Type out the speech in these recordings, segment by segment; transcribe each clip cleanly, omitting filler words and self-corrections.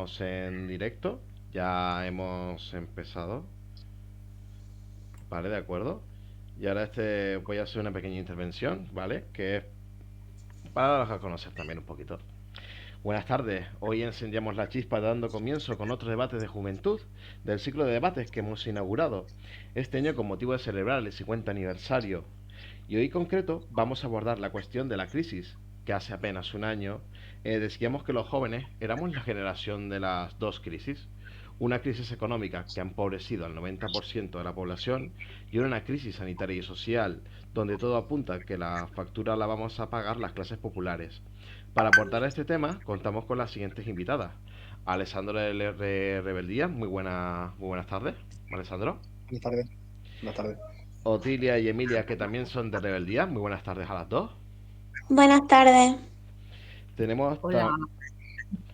estamos en directo. Ya hemos empezado. Vale, de acuerdo. Y ahora voy a hacer una pequeña intervención, ¿vale? Que es para darlos a conocer también un poquito. Buenas tardes. Hoy encendíamos la chispa dando comienzo con otros debates de juventud del ciclo de debates que hemos inaugurado este año con motivo de celebrar el 50 aniversario. Y hoy en concreto vamos a abordar la cuestión de la crisis, que hace apenas un año decíamos que los jóvenes éramos la generación de las dos crisis. Una crisis económica que ha empobrecido al 90% de la población y una crisis sanitaria y social donde todo apunta a que la factura la vamos a pagar las clases populares. Para abordar este tema contamos con las siguientes invitadas. Alessandro de Rebeldía, muy buenas tardes. Alessandro. Buenas tardes. Buenas tardes. Otilia y Emilia, que también son de Rebeldía, muy buenas tardes a las dos. Buenas tardes. Tenemos, Hola,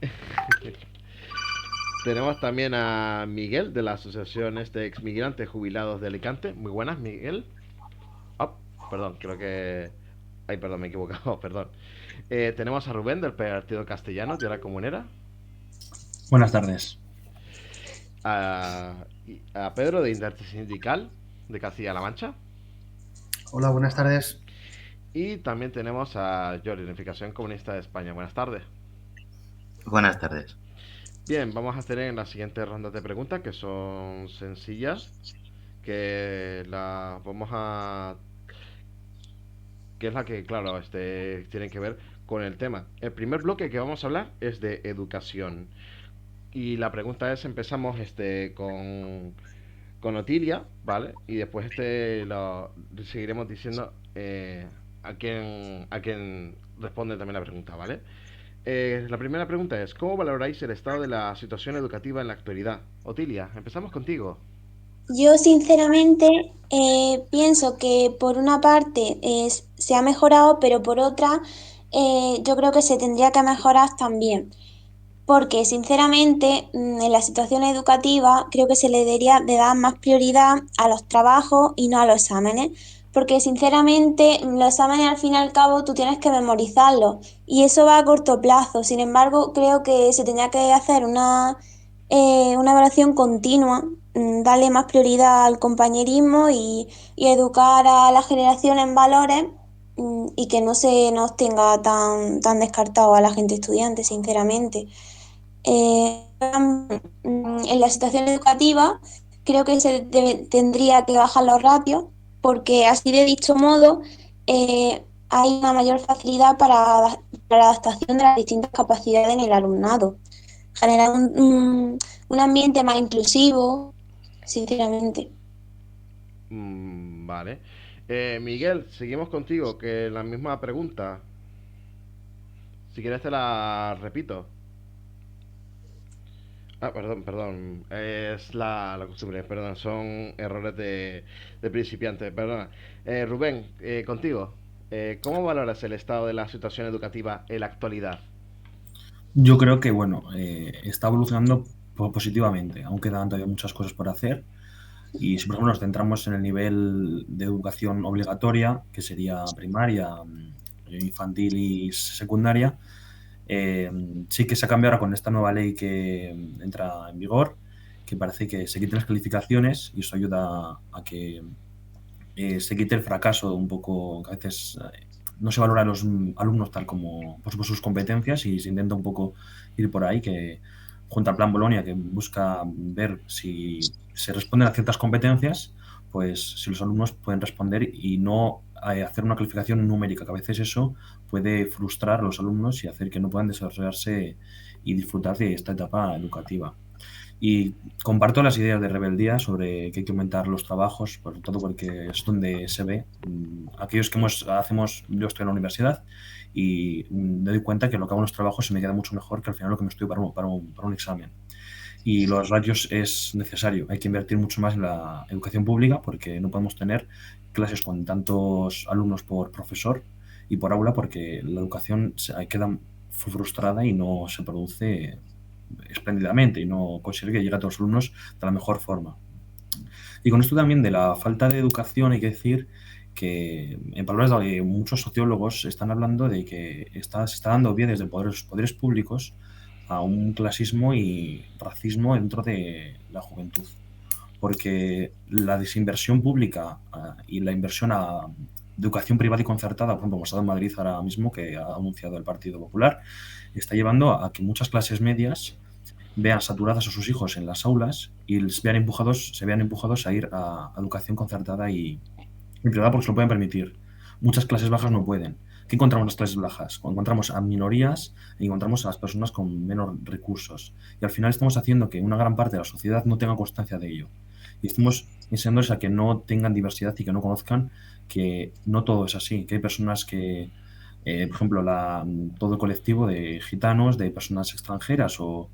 ta- Tenemos también a Miguel de la Asociación Ex Migrantes Jubilados de Alicante. Muy buenas, Miguel. Oh, perdón, creo que... Ay, perdón, me he equivocado, perdón. Tenemos a Rubén del Partido Castellano, de la Comunera. Buenas tardes. A Pedro de Intersindical de Castilla-La Mancha. Hola, buenas tardes. Y también tenemos a Jordi, de Unificación Comunista de España. Buenas tardes. buenas tardes. Bien, vamos a hacer en las siguientes rondas de preguntas que son sencillas, que las vamos a que es la que, claro, tiene que ver con el tema. El primer bloque que vamos a hablar es de educación. Y la pregunta es, empezamos con Otilia, ¿vale? Y después lo seguiremos diciendo a quién responde también la pregunta, ¿vale? La primera pregunta es, ¿cómo valoráis el estado de la situación educativa en la actualidad? Otilia, empezamos contigo. Yo sinceramente pienso que por una parte se ha mejorado, pero por otra yo creo que se tendría que mejorar también. Porque sinceramente en la situación educativa creo que se le debería de dar más prioridad a los trabajos y no a los exámenes, porque sinceramente los exámenes al fin y al cabo tú tienes que memorizarlos y eso va a corto plazo. Sin embargo, creo que se tendría que hacer una evaluación continua, darle más prioridad al compañerismo y educar a la generación en valores y que no se nos tenga tan descartado a la gente estudiante, sinceramente. En la situación educativa, creo que tendría que bajar los ratios, porque así de dicho modo hay una mayor facilidad para la adaptación de las distintas capacidades en el alumnado. Generar un ambiente más inclusivo, sinceramente. Vale. Miguel, seguimos contigo, que la misma pregunta. Si quieres te la repito. Perdón. Es la costumbre, perdón. Son errores de principiante, perdona. Rubén, contigo. ¿Cómo valoras el estado de la situación educativa en la actualidad? Yo creo que, bueno, está evolucionando positivamente. Aún quedan todavía muchas cosas por hacer. Y si, por ejemplo, nos centramos en el nivel de educación obligatoria, que sería primaria, infantil y secundaria, eh, sí que se ha cambiado ahora con esta nueva ley que entra en vigor, que parece que se quiten las calificaciones y eso ayuda a que se quite el fracaso un poco, que a veces no se valora a los alumnos tal como por sus competencias y se intenta un poco ir por ahí, que junto al Plan Bolonia, que busca ver si se responden a ciertas competencias, pues si los alumnos pueden responder y no hacer una calificación numérica, que a veces eso puede frustrar a los alumnos y hacer que no puedan desarrollarse y disfrutar de esta etapa educativa. Y comparto las ideas de rebeldía sobre que hay que aumentar los trabajos, sobre todo porque es donde se ve. Aquellos que yo estoy en la universidad y me doy cuenta que lo que hago en los trabajos se me queda mucho mejor que al final lo que me estudio para un examen. Y los ratios es necesario, hay que invertir mucho más en la educación pública porque no podemos tener clases con tantos alumnos por profesor y por aula porque la educación queda frustrada y no se produce espléndidamente y no consigue que llegue a todos los alumnos de la mejor forma. Y con esto también de la falta de educación hay que decir que, en palabras de muchos sociólogos, están hablando de que se está dando bien desde los poderes públicos a un clasismo y racismo dentro de la juventud. Porque la desinversión pública y la inversión a educación privada y concertada, por ejemplo, como está en Madrid ahora mismo, que ha anunciado el Partido Popular, está llevando a que muchas clases medias vean saturadas a sus hijos en las aulas y se vean empujados a ir a educación concertada y privada porque se lo pueden permitir. Muchas clases bajas no pueden. ¿Qué encontramos en las clases bajas? Encontramos a minorías y encontramos a las personas con menos recursos. Y al final estamos haciendo que una gran parte de la sociedad no tenga constancia de ello. Y estamos enseñándoles a que no tengan diversidad y que no conozcan que no todo es así, que hay personas que, por ejemplo, todo el colectivo de gitanos, de personas extranjeras o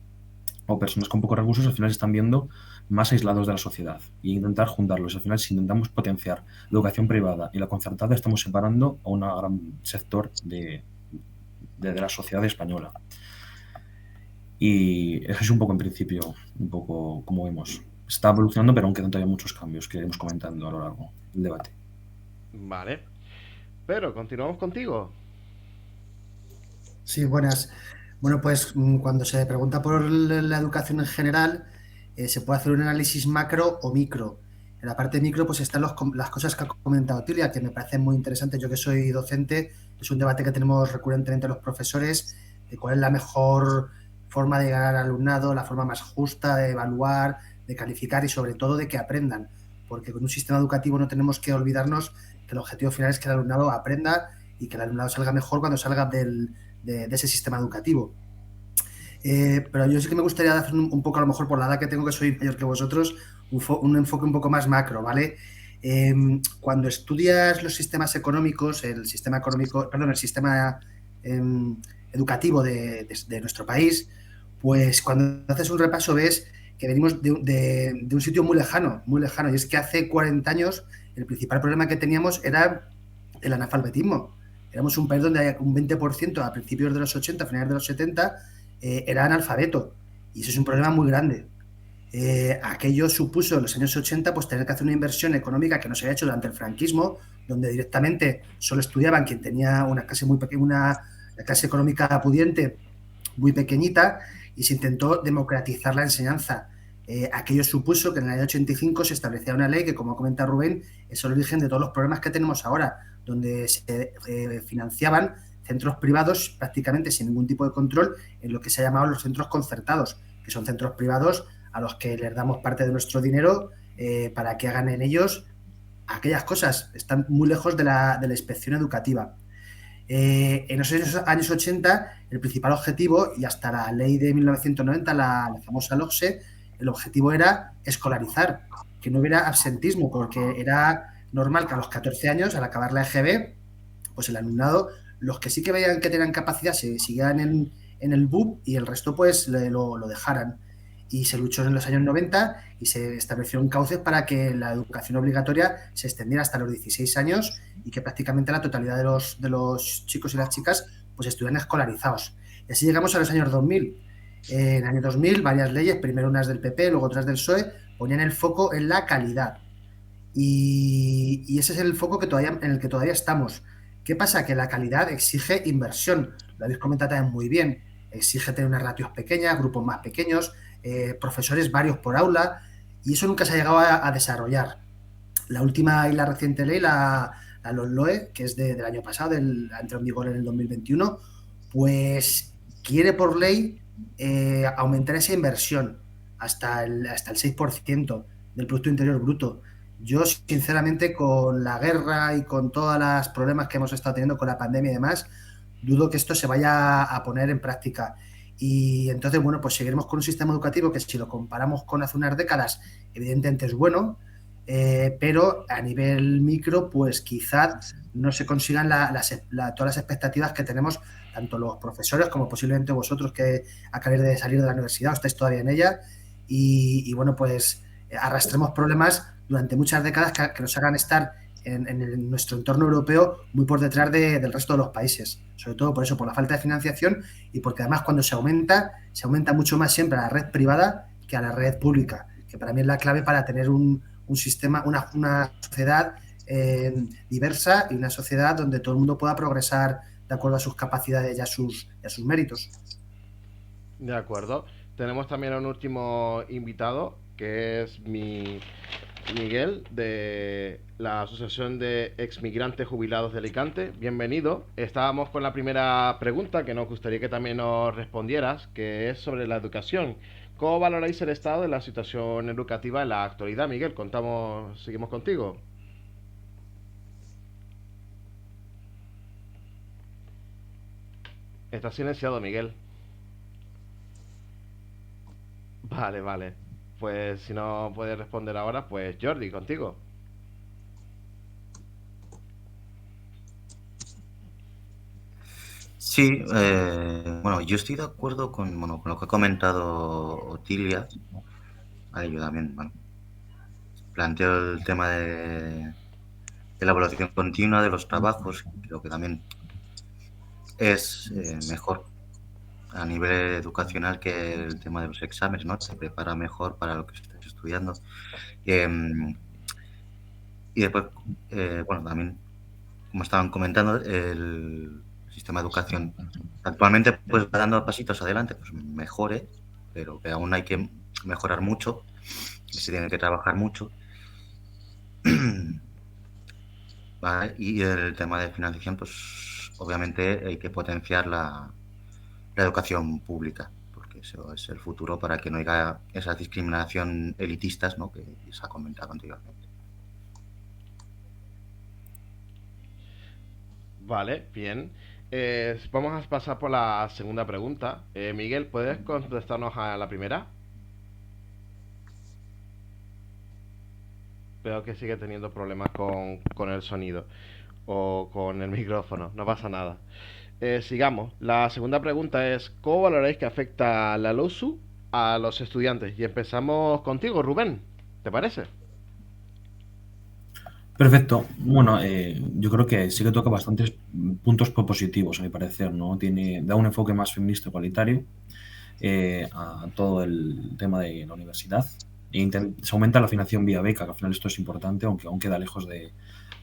personas con pocos recursos, al final se están viendo más aislados de la sociedad y intentar juntarlos. Al final, si intentamos potenciar la educación privada y la concertada, estamos separando a un gran sector de la sociedad española. Y eso es un poco, en principio, un poco como vemos. Está evolucionando, pero aún quedan todavía muchos cambios que iremos comentando a lo largo del debate. Vale. Pero continuamos contigo. Sí, buenas. Bueno, pues cuando se pregunta por la educación en general, se puede hacer un análisis macro o micro. En la parte micro, pues están las cosas que ha comentado Tilia, que me parecen muy interesantes. Yo que soy docente, es un debate que tenemos recurrentemente los profesores, de cuál es la mejor forma de llegar al alumnado, la forma más justa de evaluar, de calificar y sobre todo de que aprendan. Porque con un sistema educativo no tenemos que olvidarnos que el objetivo final es que el alumnado aprenda y que el alumnado salga mejor cuando salga de ese sistema educativo. Pero yo sí que me gustaría hacer un poco, a lo mejor por la edad que tengo, que soy mayor que vosotros, un enfoque un poco más macro, ¿vale? Cuando estudias los sistemas económicos, el sistema educativo de nuestro país, pues cuando haces un repaso ves que venimos de un sitio muy lejano, y es que hace 40 años el principal problema que teníamos era el analfabetismo. Éramos un país donde un 20% a principios de los 80, a finales de los 70, era analfabeto. Y eso es un problema muy grande. Aquello supuso en los años 80 pues tener que hacer una inversión económica que no se había hecho durante el franquismo, donde directamente solo estudiaban quien tenía una clase muy pequeña, una clase económica pudiente muy pequeñita, y se intentó democratizar la enseñanza. Aquello supuso que en el año 85 se establecía una ley que, como comenta Rubén, es el origen de todos los problemas que tenemos ahora, donde se financiaban centros privados prácticamente sin ningún tipo de control en lo que se ha llamado los centros concertados, que son centros privados a los que les damos parte de nuestro dinero para que hagan en ellos aquellas cosas. Están muy lejos de la inspección educativa. En esos años 80, el principal objetivo, y hasta la ley de 1990, la famosa LOCSE, el objetivo era escolarizar, que no hubiera absentismo, porque era normal que a los 14 años, al acabar la EGB, pues el alumnado, los que sí que veían que tenían capacidad, se siguieran en el BUP y el resto pues lo dejaran. Y se luchó en los años 90 y se establecieron cauces para que la educación obligatoria se extendiera hasta los 16 años y que prácticamente la totalidad de los chicos y las chicas pues estuvieran escolarizados. Y así llegamos a los años 2000. En el año 2000 varias leyes, primero unas del PP, luego otras del PSOE, ponían el foco en la calidad. Y ese es el foco en el que todavía estamos. ¿Qué pasa? Que la calidad exige inversión. Lo habéis comentado también muy bien. Exige tener unas ratios pequeñas, grupos más pequeños, profesores varios por aula, y eso nunca se ha llegado a desarrollar. La última y la reciente ley, la LOMLOE, que es del año pasado, entró en vigor en el 2021, pues quiere por ley aumentar esa inversión hasta el 6% del Producto Interior Bruto. Yo, sinceramente, con la guerra y con todos los problemas que hemos estado teniendo con la pandemia y demás, dudo que esto se vaya a poner en práctica. Y entonces, bueno, pues seguiremos con un sistema educativo que, si lo comparamos con hace unas décadas, evidentemente es bueno, pero a nivel micro, pues quizás no se consigan todas las expectativas que tenemos tanto los profesores como posiblemente vosotros, que acabáis de salir de la universidad o estáis todavía en ella, y bueno, pues arrastremos problemas durante muchas décadas que nos hagan estar en nuestro entorno europeo muy por detrás del resto de los países, sobre todo por eso, por la falta de financiación, y porque además cuando se aumenta mucho más siempre a la red privada que a la red pública, que para mí es la clave para tener un sistema, una sociedad diversa, y una sociedad donde todo el mundo pueda progresar de acuerdo a sus capacidades y a sus méritos. De acuerdo. Tenemos también a un último invitado, que es Miguel, de la Asociación de Exmigrantes Jubilados de Alicante. Bienvenido. Estábamos con la primera pregunta que nos gustaría que también nos respondieras, que es sobre la educación. ¿Cómo valoráis el estado de la situación educativa en la actualidad, Miguel? Seguimos contigo. Está silenciado, Miguel. Vale, vale. Pues si no puedes responder ahora, pues Jordi, contigo. Sí, bueno, yo estoy de acuerdo con lo que ha comentado Otilia. Vale, yo también, bueno, planteo el tema de la evaluación continua de los trabajos. Creo que también es mejor a nivel educacional que el tema de los exámenes, ¿no? Te prepara mejor para lo que estés estudiando. Y después, bueno, también, como estaban comentando, el sistema de educación actualmente pues va dando pasitos adelante, pues mejore, pero que aún hay que mejorar mucho, que se tiene que trabajar mucho. ¿Vale? Y el tema de financiación, pues obviamente hay que potenciar la educación pública, porque eso es el futuro para que no haya esa discriminación elitistas, ¿no? Que se ha comentado anteriormente. Vale, bien. Vamos a pasar por la segunda pregunta. Miguel, ¿puedes contestarnos a la primera? Veo que sigue teniendo problemas con el sonido o con el micrófono. No pasa nada. Sigamos. La segunda pregunta es: ¿cómo valoráis que afecta la LOSU a los estudiantes? Y empezamos contigo, Rubén. ¿Te parece? Perfecto. Bueno, yo creo que sí que toca bastantes puntos positivos, a mi parecer, ¿no? Da un enfoque más feminista igualitario a todo el tema de la universidad. Se aumenta la financiación vía beca, que al final esto es importante, aunque aún queda lejos de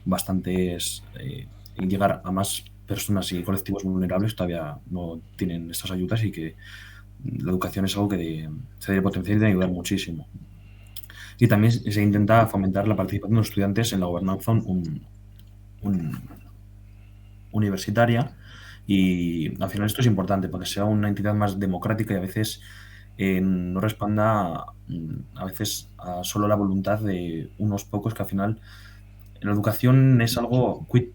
bastantes llegar a más personas y colectivos vulnerables todavía no tienen estas ayudas, y que la educación es algo que se debe potenciar y debe ayudar muchísimo. Y también se intenta fomentar la participación de los estudiantes en la gobernanza universitaria, y al final esto es importante para que sea una entidad más democrática y a veces no responda a veces a solo la voluntad de unos pocos, que al final en la educación es algo quid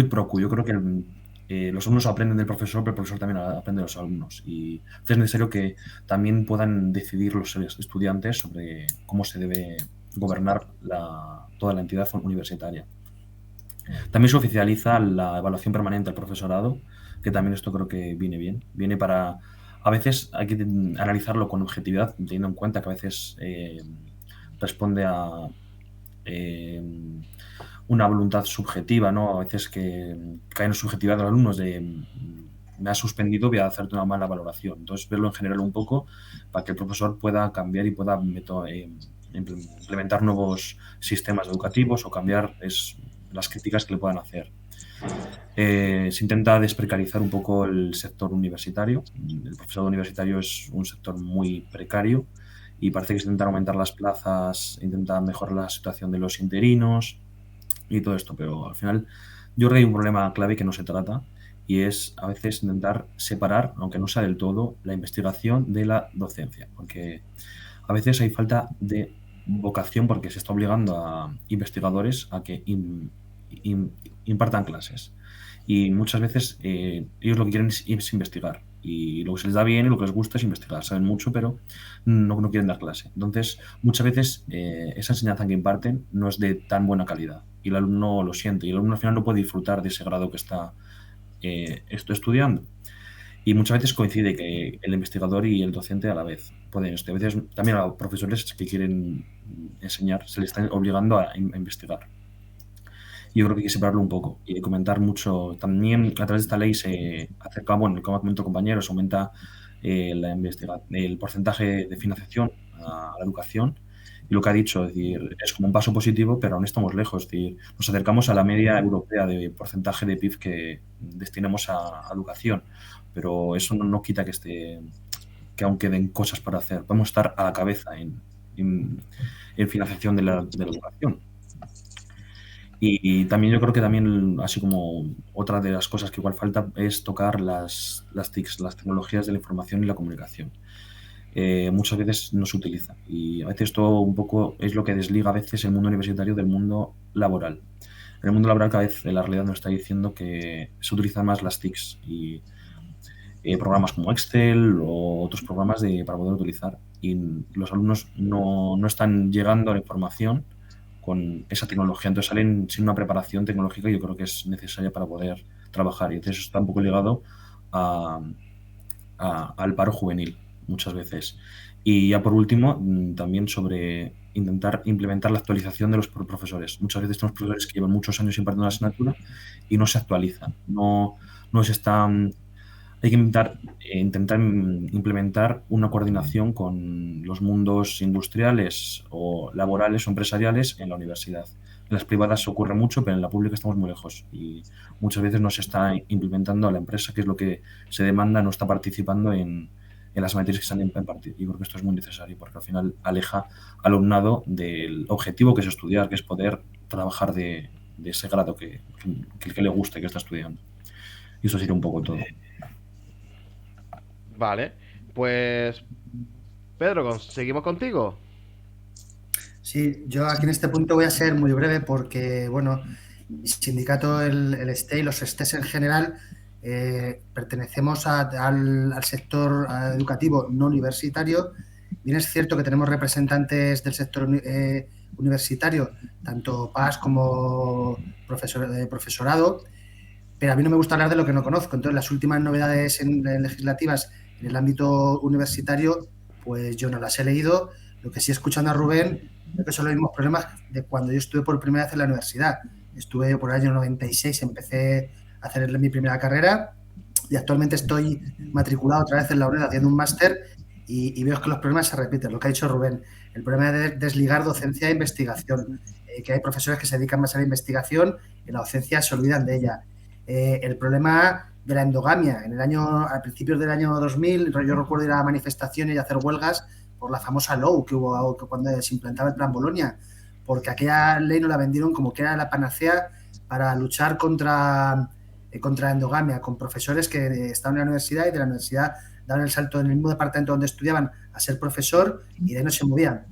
pro quo. Yo creo que los alumnos aprenden del profesor, pero el profesor también aprende de los alumnos, y es necesario que también puedan decidir los estudiantes sobre cómo se debe gobernar toda la entidad universitaria. También se oficializa la evaluación permanente al profesorado, que también esto creo que viene bien. Viene para... A veces hay que analizarlo con objetividad, teniendo en cuenta que a veces responde a una voluntad subjetiva, ¿no? A veces que cae en subjetividad de los alumnos de me has suspendido, voy a hacerte una mala valoración. Entonces, verlo en general un poco para que el profesor pueda cambiar y pueda implementar nuevos sistemas educativos o cambiar las críticas que le puedan hacer. Se intenta desprecarizar un poco el sector universitario. El profesorado universitario es un sector muy precario y parece que se intentan aumentar las plazas, intentan mejorar la situación de los interinos y todo esto, pero al final yo creo que hay un problema clave que no se trata, y es a veces intentar separar, aunque no sea del todo, la investigación de la docencia, porque a veces hay falta de vocación porque se está obligando a investigadores a que impartan clases, y muchas veces ellos lo que quieren es investigar, y lo que se les da bien y lo que les gusta es investigar. Saben mucho, pero no quieren dar clase. Entonces, muchas veces esa enseñanza que imparten no es de tan buena calidad y el alumno lo siente, y el alumno al final no puede disfrutar de ese grado que está estudiando. Y muchas veces coincide que el investigador y el docente a la vez pueden esto. A veces también a los profesores que quieren enseñar se les está obligando a investigar. Yo creo que hay que separarlo un poco y comentar mucho. También a través de esta ley se acerca, bueno, como ha comentado compañeros, aumenta el porcentaje de financiación a la educación. Y lo que ha dicho, es decir, es como un paso positivo, pero aún estamos lejos. Es decir, nos acercamos a la media europea de porcentaje de PIB que destinamos a educación, pero eso no quita que que aún queden cosas para hacer. Podemos estar a la cabeza en financiación de la educación. Y también yo creo que también, así como otra de las cosas que igual falta, es tocar las TICs, las tecnologías de la información y la comunicación. Muchas veces no se utiliza y a veces esto un poco es lo que desliga a veces el mundo universitario del mundo laboral. En el mundo laboral cada vez la realidad nos está diciendo que se utilizan más las TICs y programas como Excel o otros programas para poder utilizar, y los alumnos no están llegando a la información con esa tecnología, entonces salen sin una preparación tecnológica que yo creo que es necesaria para poder trabajar, y entonces eso está un poco ligado al paro juvenil muchas veces. Y ya por último, también sobre intentar implementar la actualización de los profesores. Muchas veces tenemos profesores que llevan muchos años impartiendo la asignatura y no se actualizan, no se están. Hay que intentar implementar una coordinación con los mundos industriales o laborales o empresariales en la universidad. En las privadas ocurre mucho, pero en la pública estamos muy lejos y muchas veces no se está implementando a la empresa, que es lo que se demanda, no está participando en las materias que se han impartido. Y creo que esto es muy necesario porque al final aleja al alumnado del objetivo que es estudiar, que es poder trabajar de ese grado que le gusta y que está estudiando. Y eso sería un poco todo. Vale, pues Pedro, ¿seguimos contigo? Sí, yo aquí en este punto voy a ser muy breve porque, bueno, mi sindicato, el STE y los STEs en general, pertenecemos al sector educativo no universitario. Bien es cierto que tenemos representantes del sector universitario, tanto PAS como profesorado, pero a mí no me gusta hablar de lo que no conozco. Entonces, las últimas novedades legislativas en el ámbito universitario, pues yo no las he leído. Lo que sí, escuchando a Rubén, creo que son los mismos problemas de cuando yo estuve por primera vez en la universidad. Estuve por el año 96, empecé a hacer mi primera carrera y actualmente estoy matriculado otra vez en la UNED haciendo un máster y veo que los problemas se repiten, lo que ha dicho Rubén, el problema de desligar docencia e investigación, que hay profesores que se dedican más a la investigación y la docencia se olvidan de ella. El problema de la endogamia. A principios del año 2000, yo recuerdo ir a manifestaciones y hacer huelgas por la famosa LOU que hubo cuando se implantaba el Plan Bolonia, porque aquella ley nos la vendieron como que era la panacea para luchar contra la endogamia, con profesores que estaban en la universidad y de la universidad daban el salto en el mismo departamento donde estudiaban a ser profesor y de ahí no se movían.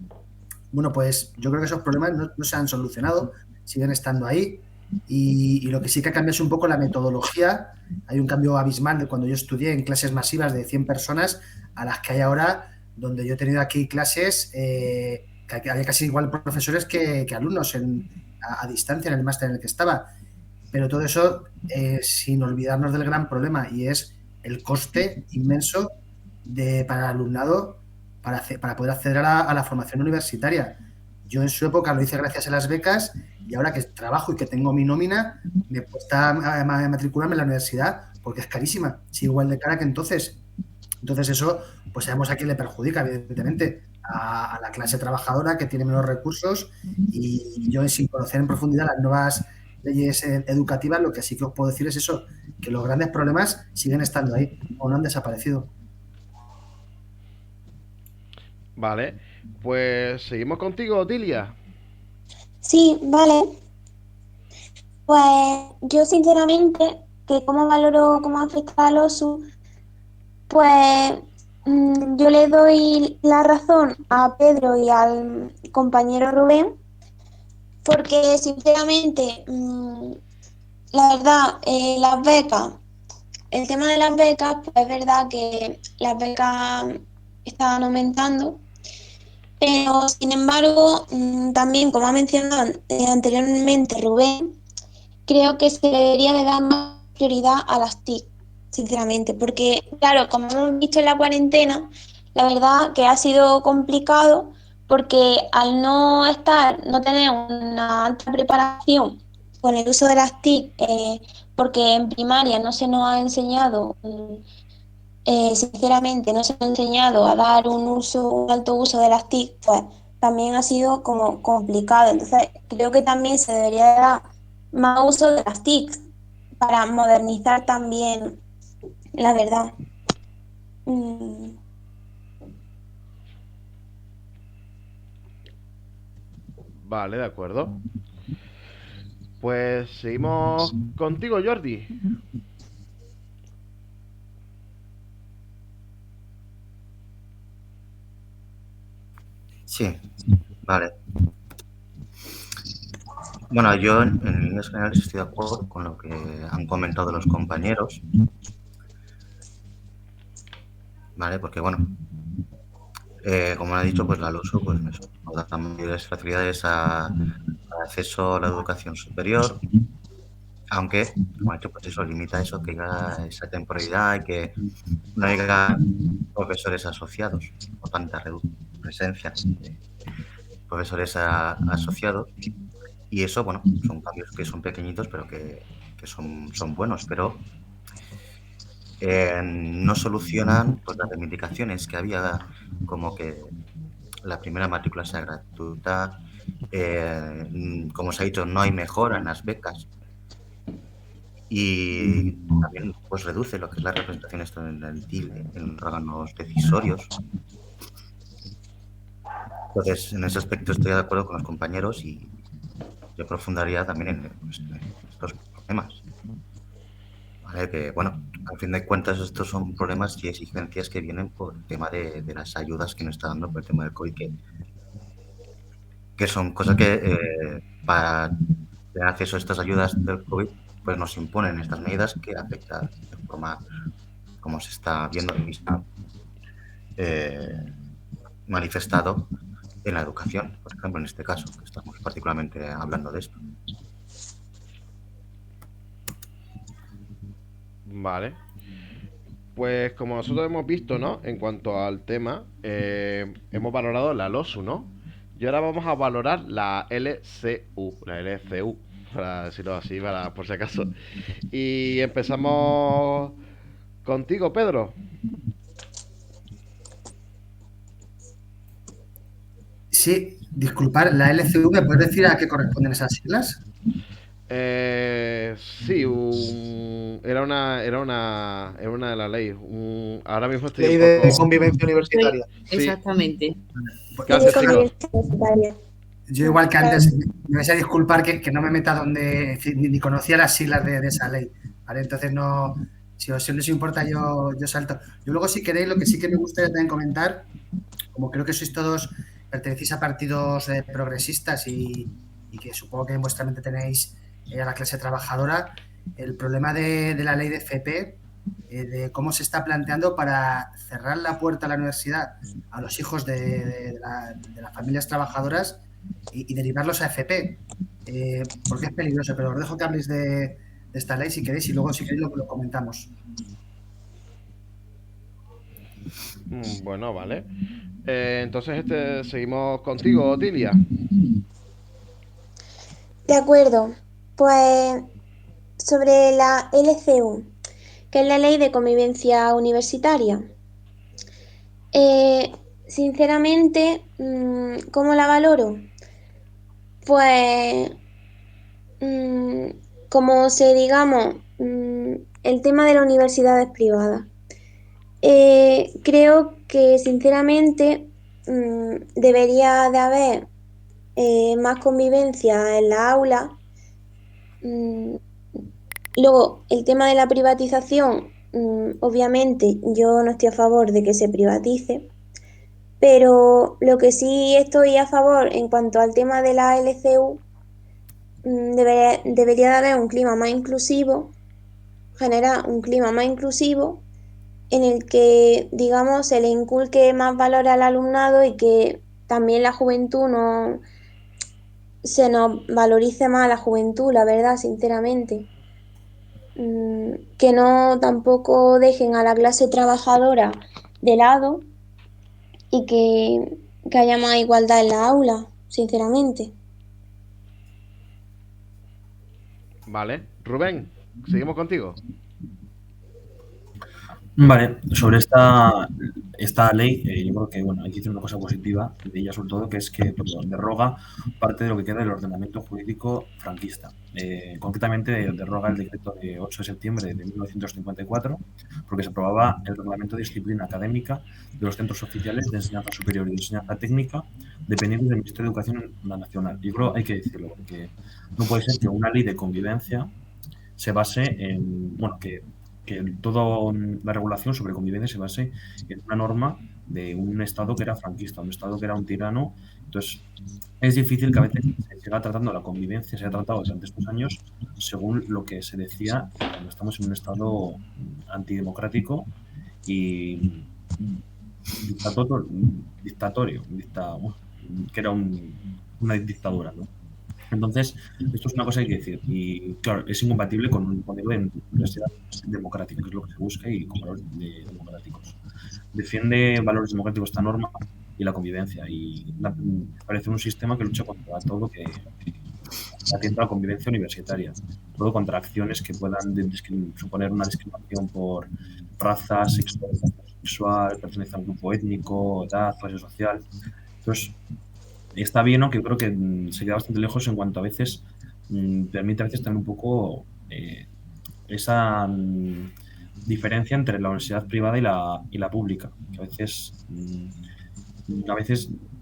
Bueno, pues yo creo que esos problemas no se han solucionado, siguen estando ahí. Y lo que sí que ha cambiado es un poco la metodología. Hay un cambio abismal de cuando yo estudié en clases masivas de 100 personas a las que hay ahora, donde yo he tenido aquí clases que había casi igual profesores que alumnos a distancia en el máster en el que estaba. Pero todo eso sin olvidarnos del gran problema, y es el coste inmenso para el alumnado para poder acceder a la formación universitaria. Yo en su época lo hice gracias a las becas y ahora que trabajo y que tengo mi nómina, me cuesta matricularme en la universidad porque es carísima. Sí, igual de cara que entonces. Entonces eso, pues sabemos a quién le perjudica, evidentemente, a la clase trabajadora que tiene menos recursos, y yo, sin conocer en profundidad las nuevas leyes educativas, lo que sí que os puedo decir es eso, que los grandes problemas siguen estando ahí o no han desaparecido. Vale, pues seguimos contigo, Otilia. Sí, vale. Pues yo sinceramente, que cómo valoro cómo afecta al OSU, pues yo le doy la razón a Pedro y al compañero Rubén, porque sinceramente, la verdad, el tema de las becas, pues es verdad que las becas estaban aumentando, pero sin embargo, también como ha mencionado anteriormente Rubén, creo que se le debería de dar más prioridad a las TIC, sinceramente, porque claro, como hemos visto en la cuarentena, la verdad que ha sido complicado porque al no tener una alta preparación con el uso de las TIC, porque en primaria no se nos ha enseñado, sinceramente, no se nos ha enseñado a dar un alto uso de las TIC, pues también ha sido como complicado. Entonces, creo que también se debería dar más uso de las TIC para modernizar también, la verdad. Mm, Vale, de acuerdo. Pues seguimos contigo, Jordi. Sí, vale. Bueno, yo en líneas generales estoy de acuerdo con lo que han comentado los compañeros, ¿vale? Porque, bueno, como ha dicho, pues la LOSU pues, nos da mayores facilidades al acceso a la educación superior, aunque, como ha dicho, pues eso limita eso, que haya esa temporalidad y que no haya profesores asociados, o tanta presencia de profesores asociados. Y eso, bueno, son cambios que son pequeñitos, pero que son buenos, pero no solucionan pues, las reivindicaciones que había, como que la primera matrícula sea gratuita, como se ha dicho, no hay mejora en las becas y también pues reduce lo que es la representación estudiantil en los órganos decisorios. Entonces, en ese aspecto estoy de acuerdo con los compañeros y yo profundaría también en estos problemas. ¿Vale? Que, bueno, al fin de cuentas estos son problemas y exigencias que vienen por el tema de las ayudas que nos está dando por el tema del COVID, que son cosas que para tener acceso a estas ayudas del COVID pues nos imponen estas medidas que afectan de forma como se está viendo y está manifestado en la educación, por ejemplo, en este caso, que estamos particularmente hablando de esto. Vale. Pues como nosotros hemos visto, ¿no? En cuanto al tema, hemos valorado la LOSU, ¿no? Y ahora vamos a valorar la LCU, para decirlo así, por si acaso. Y empezamos contigo, Pedro. Sí, disculpar, la LCV, ¿me puedes decir a qué corresponden esas siglas? Sí, era una de las leyes. Ahora mismo estoy Ley un de poco. convivencia universitaria. Sí, Ley ¿qué de Pues, convivencia universitaria. yo igual que antes, me vais a disculpar que no me meta donde ni conocía las siglas de esa ley, ¿vale? Entonces no, si os importa yo salto. Yo luego si queréis, lo que sí que me gustaría también comentar, como creo que sois todos, pertenecéis a partidos progresistas y que supongo que en vuestra mente tenéis a la clase trabajadora, el problema de la ley de FP, de cómo se está planteando para cerrar la puerta a la universidad a los hijos de las familias trabajadoras y derivarlos a FP, porque es peligroso, pero os dejo que habléis de esta ley si queréis y luego si queréis lo comentamos. Bueno, vale. Entonces seguimos contigo, Tilia. De acuerdo. Pues sobre la LCU, que es la Ley de Convivencia Universitaria. Sinceramente, ¿cómo la valoro? Pues, como digamos, el tema de las universidades privadas. Creo que sinceramente debería de haber más convivencia en la aula. Luego, el tema de la privatización, obviamente yo no estoy a favor de que se privatice, pero lo que sí estoy a favor en cuanto al tema de la LCU, debería de haber un clima más inclusivo, generar un clima más inclusivo en el que, digamos, se le inculque más valor al alumnado y que también la juventud no se nos valorice más a la juventud, la verdad, sinceramente. Que no tampoco dejen a la clase trabajadora de lado y que haya más igualdad en la aula, sinceramente. Vale. Rubén, seguimos contigo. Vale, sobre esta ley, yo creo que bueno, hay que decir una cosa positiva de ella, sobre todo, que es que deroga parte de lo que queda del ordenamiento jurídico franquista. Concretamente, deroga el decreto de 8 de septiembre de 1954, porque se aprobaba el reglamento de disciplina académica de los centros oficiales de enseñanza superior y de enseñanza técnica dependientes del Ministerio de Educación Nacional. Yo creo que hay que decirlo, porque no puede ser que una ley de convivencia se base en, bueno, que toda la regulación sobre convivencia se base en una norma de un Estado que era franquista, un Estado que era un tirano. Entonces, es difícil que a veces se siga tratando la convivencia, se haya tratado durante estos años según lo que se decía cuando estamos en un Estado antidemocrático y dictatorio, que era una dictadura, ¿no? Entonces, esto es una cosa que hay que decir. Y claro, es incompatible con un modelo de universidad democrática, que es lo que se busca, y con valores democráticos. Defiende valores democráticos esta norma y la convivencia. Y parece un sistema que lucha contra todo que atienda a la convivencia universitaria. Todo contra acciones que puedan suponer una discriminación por raza, sexual, pertenencia a un grupo étnico, edad, clase social. Entonces, está bien, aunque creo que se queda bastante lejos en cuanto a veces permite a veces tener un poco esa diferencia entre la universidad privada y la pública, que a veces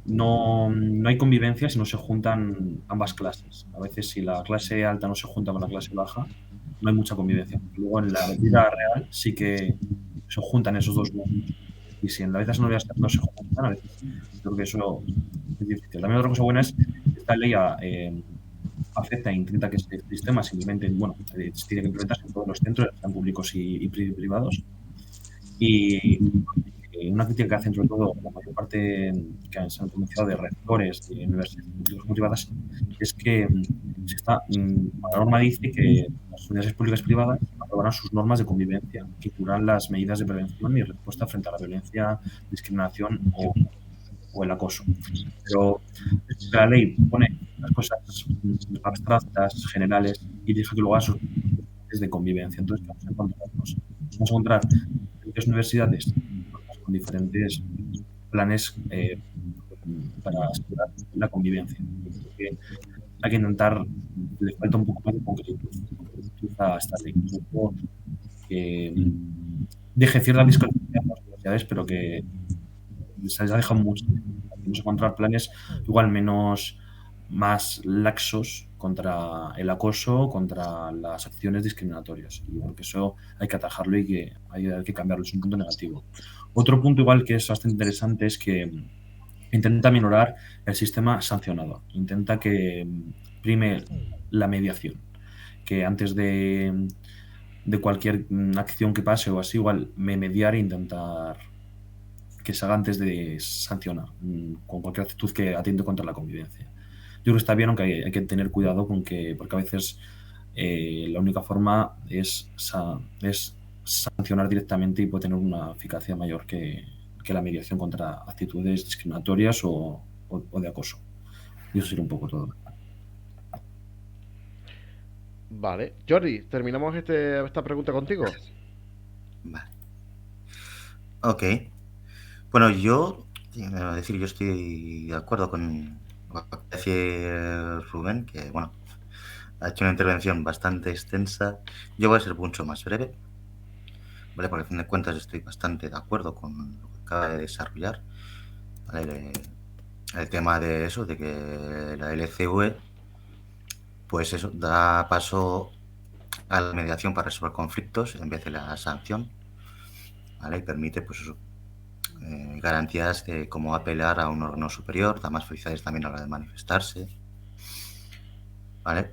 no hay convivencia si no se juntan ambas clases. A veces si la clase alta no se junta con la clase baja, no hay mucha convivencia. Luego en la vida real sí que se juntan esos dos mundos. Y si en la vida no se juntan, a veces creo que eso es difícil. También otra cosa buena es que esta ley afecta e intenta que este sistema simplemente, bueno, se tiene que implementarse en todos los centros, sean públicos y privados. Y una crítica que hacen sobre todo la mayor parte que se han pronunciado de rectores de universidades públicas y privadas es que la norma dice que las universidades públicas y privadas aprobarán sus normas de convivencia, que incluirán las medidas de prevención y respuesta frente a la violencia, discriminación o el acoso. Pero la ley pone las cosas abstractas, generales, y deja que luego hagan sus de convivencia. Entonces, vamos a encontrar diferentes universidades con diferentes planes para asegurar la convivencia. Porque hay que intentar, le falta un poco más de concretud a esta ley. Que deje cierta discrepancia en las universidades, pero que se les ha dejado mucho. Vamos a encontrar planes igual más laxos contra el acoso, contra las acciones discriminatorias. Y porque eso hay que atajarlo y que hay que cambiarlo. Es un punto negativo. Otro punto igual que es bastante interesante es que intenta minorar el sistema sancionado. Intenta que prime la mediación. Que antes de cualquier acción que pase o así, igual mediar e intentar que se haga antes de sancionar con cualquier actitud que atiende contra la convivencia. Yo creo que está bien, aunque hay que tener cuidado porque a veces la única forma es sancionar directamente y puede tener una eficacia mayor que la mediación contra actitudes discriminatorias o de acoso. Y eso sería un poco todo. Vale. Jordi, terminamos esta pregunta contigo. Vale. Ok. Bueno, yo estoy de acuerdo con lo que decía Rubén, que bueno, ha hecho una intervención bastante extensa. Yo voy a ser mucho más breve, ¿vale? Porque a fin de cuentas estoy bastante de acuerdo con lo que acaba de desarrollar, ¿vale? El tema de eso, de que la LCV, pues eso, da paso a la mediación para resolver conflictos en vez de la sanción, ¿vale? Y permite, pues eso, garantías de cómo apelar a un órgano superior, da más facilidades también a la hora de manifestarse, ¿vale?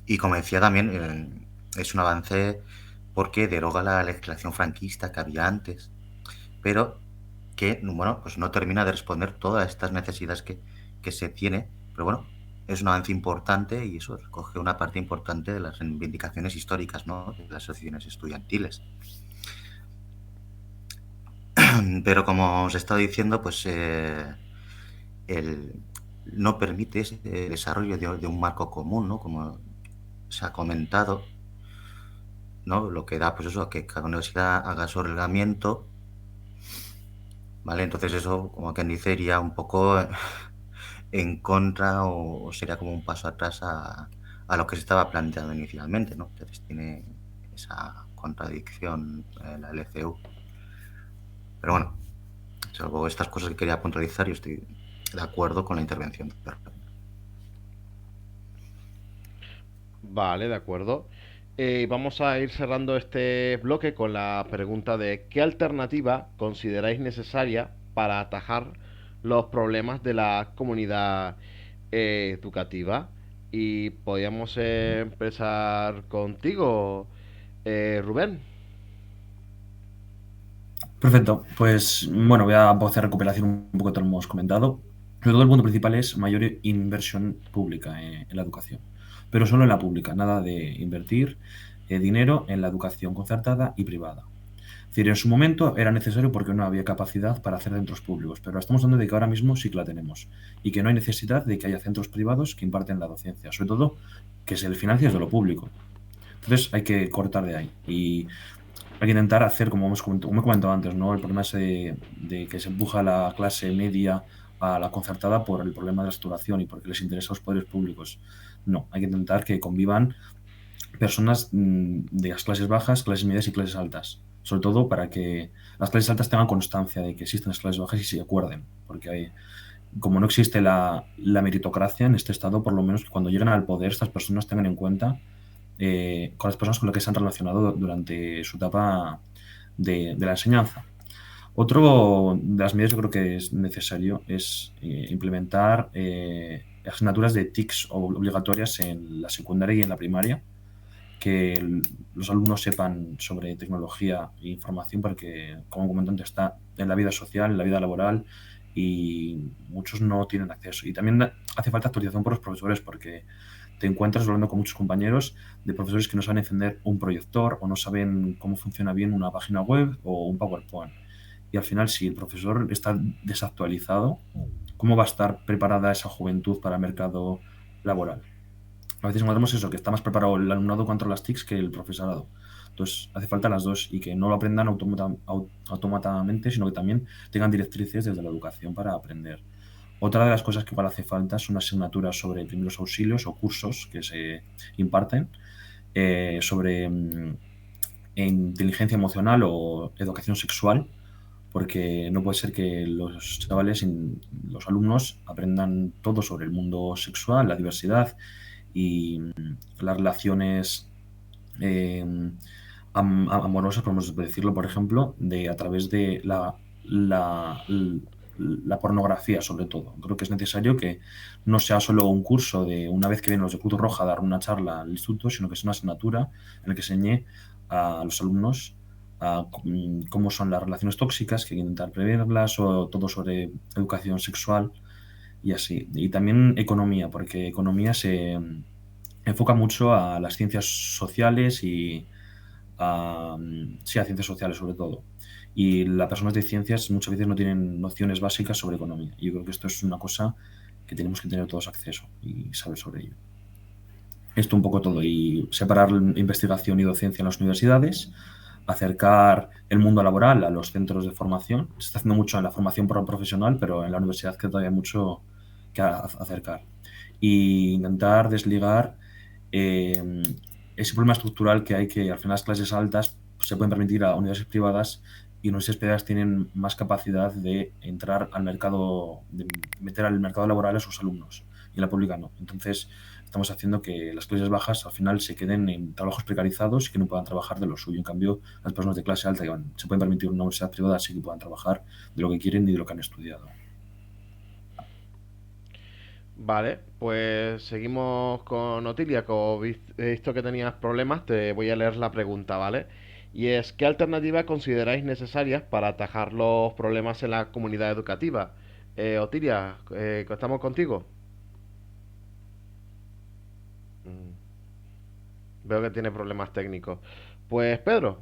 Y como decía también, es un avance porque deroga la legislación franquista que había antes, pero que, bueno, pues no termina de responder todas estas necesidades que se tiene, pero bueno, es un avance importante y eso recoge una parte importante de las reivindicaciones históricas, ¿no?, de las asociaciones estudiantiles. Pero como os he estado diciendo, pues no permite ese desarrollo de un marco común, ¿no?, como se ha comentado, ¿no?, lo que da pues eso, que cada universidad haga su reglamento, ¿vale? Entonces eso, como quien dice, iría un poco en contra o sería como un paso atrás a lo que se estaba planteando inicialmente, ¿no? Entonces tiene esa contradicción la LCU. Pero bueno, salvo estas cosas que quería puntualizar, yo estoy de acuerdo con la intervención. Vale, de acuerdo. Vamos a ir cerrando este bloque con la pregunta de ¿qué alternativa consideráis necesaria para atajar los problemas de la comunidad educativa? Y podríamos empezar contigo, Rubén. Perfecto, pues bueno, voy a hacer recopilación un poco de todo lo que hemos comentado. Sobre todo el punto principal es mayor inversión pública en la educación, pero solo en la pública, nada de invertir dinero en la educación concertada y privada. Es decir, en su momento era necesario porque no había capacidad para hacer centros públicos, pero estamos hablando de que ahora mismo sí que la tenemos y que no hay necesidad de que haya centros privados que imparten la docencia, sobre todo que se le financia desde lo público. Entonces hay que cortar de ahí y hay que intentar hacer, como he comentado antes, ¿no? El problema es de que se empuja la clase media a la concertada por el problema de la saturación y porque les interesa a los poderes públicos. No, hay que intentar que convivan personas de las clases bajas, clases medias y clases altas. Sobre todo para que las clases altas tengan constancia de que existen las clases bajas y se acuerden. Porque como no existe la meritocracia en este estado, por lo menos cuando lleguen al poder, estas personas tengan en cuenta con las personas con las que se han relacionado durante su etapa de la enseñanza. Otro de las medidas que creo que es necesario es implementar asignaturas de TICs obligatorias en la secundaria y en la primaria, que los alumnos sepan sobre tecnología e información, porque, como comenté antes, está en la vida social, en la vida laboral, y muchos no tienen acceso. Y también hace falta actualización por los profesores, porque te encuentras hablando con muchos compañeros de profesores que no saben encender un proyector o no saben cómo funciona bien una página web o un PowerPoint. Y al final, si el profesor está desactualizado, ¿cómo va a estar preparada esa juventud para el mercado laboral? A veces encontramos eso, que está más preparado el alumnado contra las TICs que el profesorado. Entonces, hace falta las dos y que no lo aprendan automáticamente, sino que también tengan directrices desde la educación para aprender. Otra de las cosas que igual hace falta son asignaturas sobre primeros auxilios o cursos que se imparten sobre inteligencia emocional o educación sexual, porque no puede ser que los chavales, los alumnos, aprendan todo sobre el mundo sexual, la diversidad y las relaciones eh, amorosas, podemos decirlo, por ejemplo, a través de la pornografía, sobre todo. Creo que es necesario que no sea solo un curso de una vez que vienen los de Cruz Roja a dar una charla al instituto, sino que sea una asignatura en la que enseñe a los alumnos cómo son las relaciones tóxicas, que hay que intentar prevenirlas, o todo sobre educación sexual y así. Y también economía, porque economía se enfoca mucho a las ciencias sociales y sí, a ciencias sociales sobre todo. Y las personas de ciencias muchas veces no tienen nociones básicas sobre economía. Y yo creo que esto es una cosa que tenemos que tener todos acceso y saber sobre ello. Esto un poco todo. Y separar investigación y docencia en las universidades, acercar el mundo laboral a los centros de formación. Se está haciendo mucho en la formación profesional, pero en la universidad queda todavía mucho que acercar. Y intentar desligar ese problema estructural que hay, que al final las clases altas se pueden permitir a universidades privadas y universidades privadas tienen más capacidad de entrar al mercado, de meter al mercado laboral a sus alumnos y la pública no. Entonces estamos haciendo que las clases bajas al final se queden en trabajos precarizados y que no puedan trabajar de lo suyo. En cambio, las personas de clase alta que se pueden permitir una universidad privada sí que puedan trabajar de lo que quieren y de lo que han estudiado. Vale, pues seguimos con Otilia. Como he visto que tenías problemas, te voy a leer la pregunta, ¿vale? Y es, ¿qué alternativas consideráis necesarias para atajar los problemas en la comunidad educativa? Otilia, ¿estamos contigo? Mm, Veo que tiene problemas técnicos. Pues Pedro.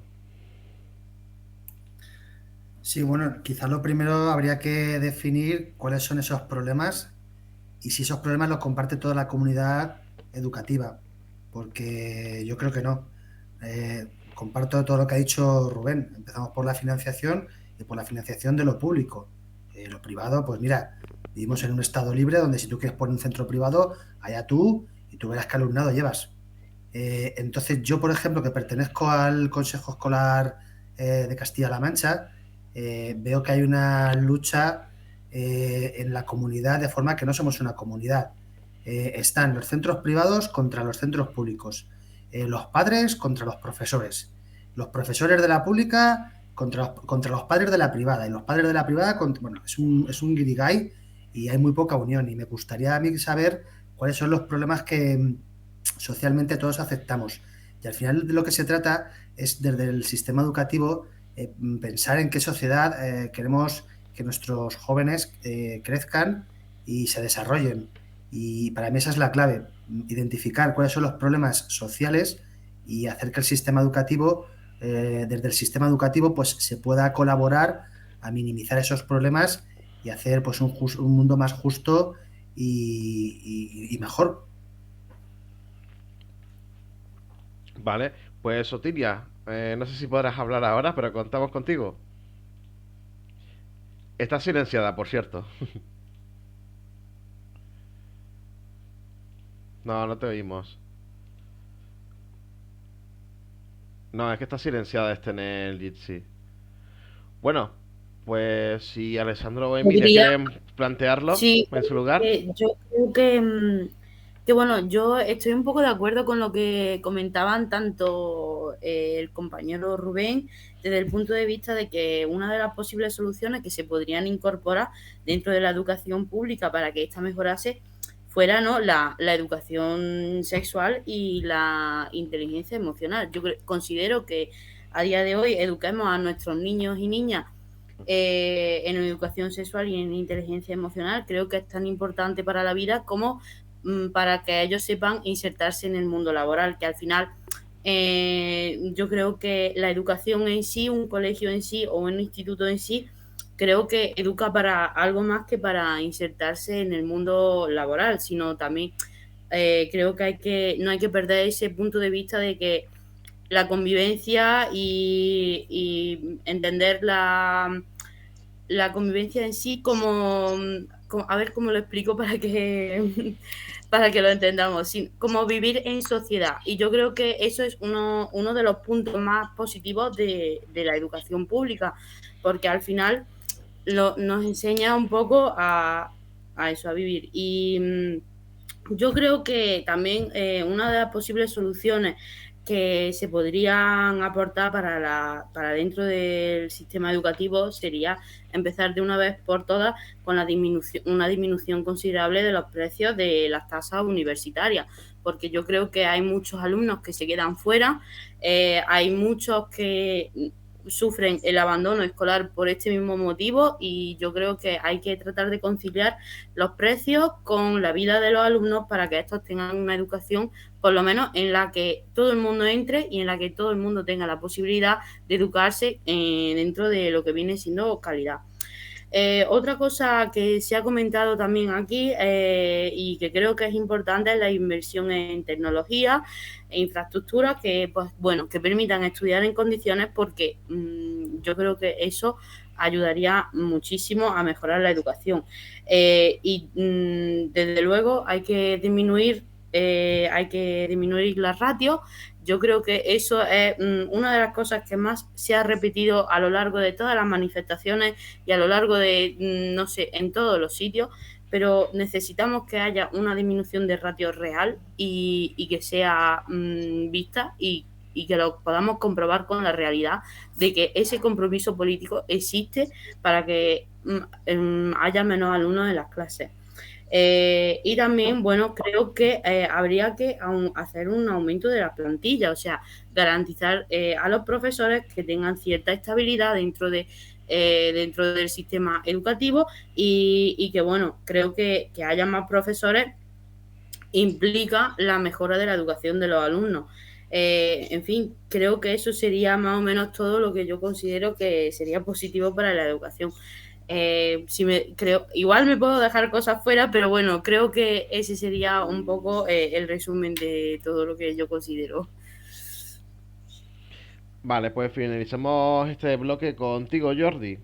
Sí, bueno, quizás lo primero habría que definir cuáles son esos problemas y si esos problemas los comparte toda la comunidad educativa, porque yo creo que no. Comparto todo lo que ha dicho Rubén. Empezamos por la financiación y por la financiación de lo público. Lo privado, pues mira, vivimos en un estado libre donde si tú quieres poner un centro privado, allá tú y tú verás qué alumnado llevas. Entonces yo, por ejemplo, que pertenezco al Consejo Escolar de Castilla-La Mancha, veo que hay una lucha en la comunidad, de forma que no somos una comunidad. Están los centros privados contra los centros públicos, los padres contra los profesores de la pública contra los padres de la privada, y los padres de la privada, bueno, es un guirigay y hay muy poca unión. Y me gustaría a mí saber cuáles son los problemas que socialmente todos aceptamos. Y al final de lo que se trata es, desde el sistema educativo, pensar en qué sociedad queremos que nuestros jóvenes crezcan y se desarrollen. Y para mí esa es la clave, identificar cuáles son los problemas sociales y hacer que el sistema educativo, desde el sistema educativo, pues se pueda colaborar a minimizar esos problemas y hacer pues un mundo más justo y mejor. Vale, pues Otilia, no sé si podrás hablar ahora, pero contamos contigo. Estás silenciada, por cierto. No, no te oímos. No, es que está silenciada este en el Jitsi. Bueno, pues si Alessandro o Emilia Podría, quieren plantearlo sí, en su lugar. yo creo que, bueno, yo estoy un poco de acuerdo con lo que comentaban tanto el compañero Rubén, desde el punto de vista de que una de las posibles soluciones que se podrían incorporar dentro de la educación pública para que ésta mejorase fuera, ¿no?, la educación sexual y la inteligencia emocional. Yo considero que a día de hoy eduquemos a nuestros niños y niñas en educación sexual y en inteligencia emocional. Creo que es tan importante para la vida como para que ellos sepan insertarse en el mundo laboral, que al final yo creo que la educación en sí, un colegio en sí o un instituto en sí, creo que educa para algo más que para insertarse en el mundo laboral, sino también creo que no hay que perder ese punto de vista de que la convivencia y entender la convivencia en sí como, a ver cómo lo explico para que para que lo entendamos, como vivir en sociedad. Y yo creo que eso es uno de los puntos más positivos de la educación pública, porque al final nos enseña un poco a eso, a vivir. Y yo creo que también una de las posibles soluciones que se podrían aportar para dentro del sistema educativo sería empezar de una vez por todas con una disminución considerable de los precios de las tasas universitarias, porque yo creo que hay muchos alumnos que se quedan fuera, hay muchos que sufren el abandono escolar por este mismo motivo, y yo creo que hay que tratar de conciliar los precios con la vida de los alumnos para que estos tengan una educación por lo menos en la que todo el mundo entre y en la que todo el mundo tenga la posibilidad de educarse dentro de lo que viene siendo calidad. Otra cosa que se ha comentado también aquí y que creo que es importante es la inversión en tecnología e infraestructuras que, pues, bueno, que permitan estudiar en condiciones, porque yo creo que eso ayudaría muchísimo a mejorar la educación. Y desde luego hay que disminuir las ratios. Yo creo que eso es una de las cosas que más se ha repetido a lo largo de todas las manifestaciones y a lo largo de, no sé, en todos los sitios, pero necesitamos que haya una disminución de ratio real y que sea vista y que lo podamos comprobar con la realidad de que ese compromiso político existe para que haya menos alumnos en las clases. Y también, bueno, creo que habría que hacer un aumento de la plantilla, o sea, garantizar a los profesores que tengan cierta estabilidad dentro del sistema educativo y que, bueno, creo que haya más profesores implica la mejora de la educación de los alumnos. En fin, creo que eso sería más o menos todo lo que yo considero que sería positivo para la educación. Igual me puedo dejar cosas fuera, pero bueno, creo que ese sería un poco el resumen de todo lo que yo considero. Vale, pues finalizamos este bloque contigo, Jordi.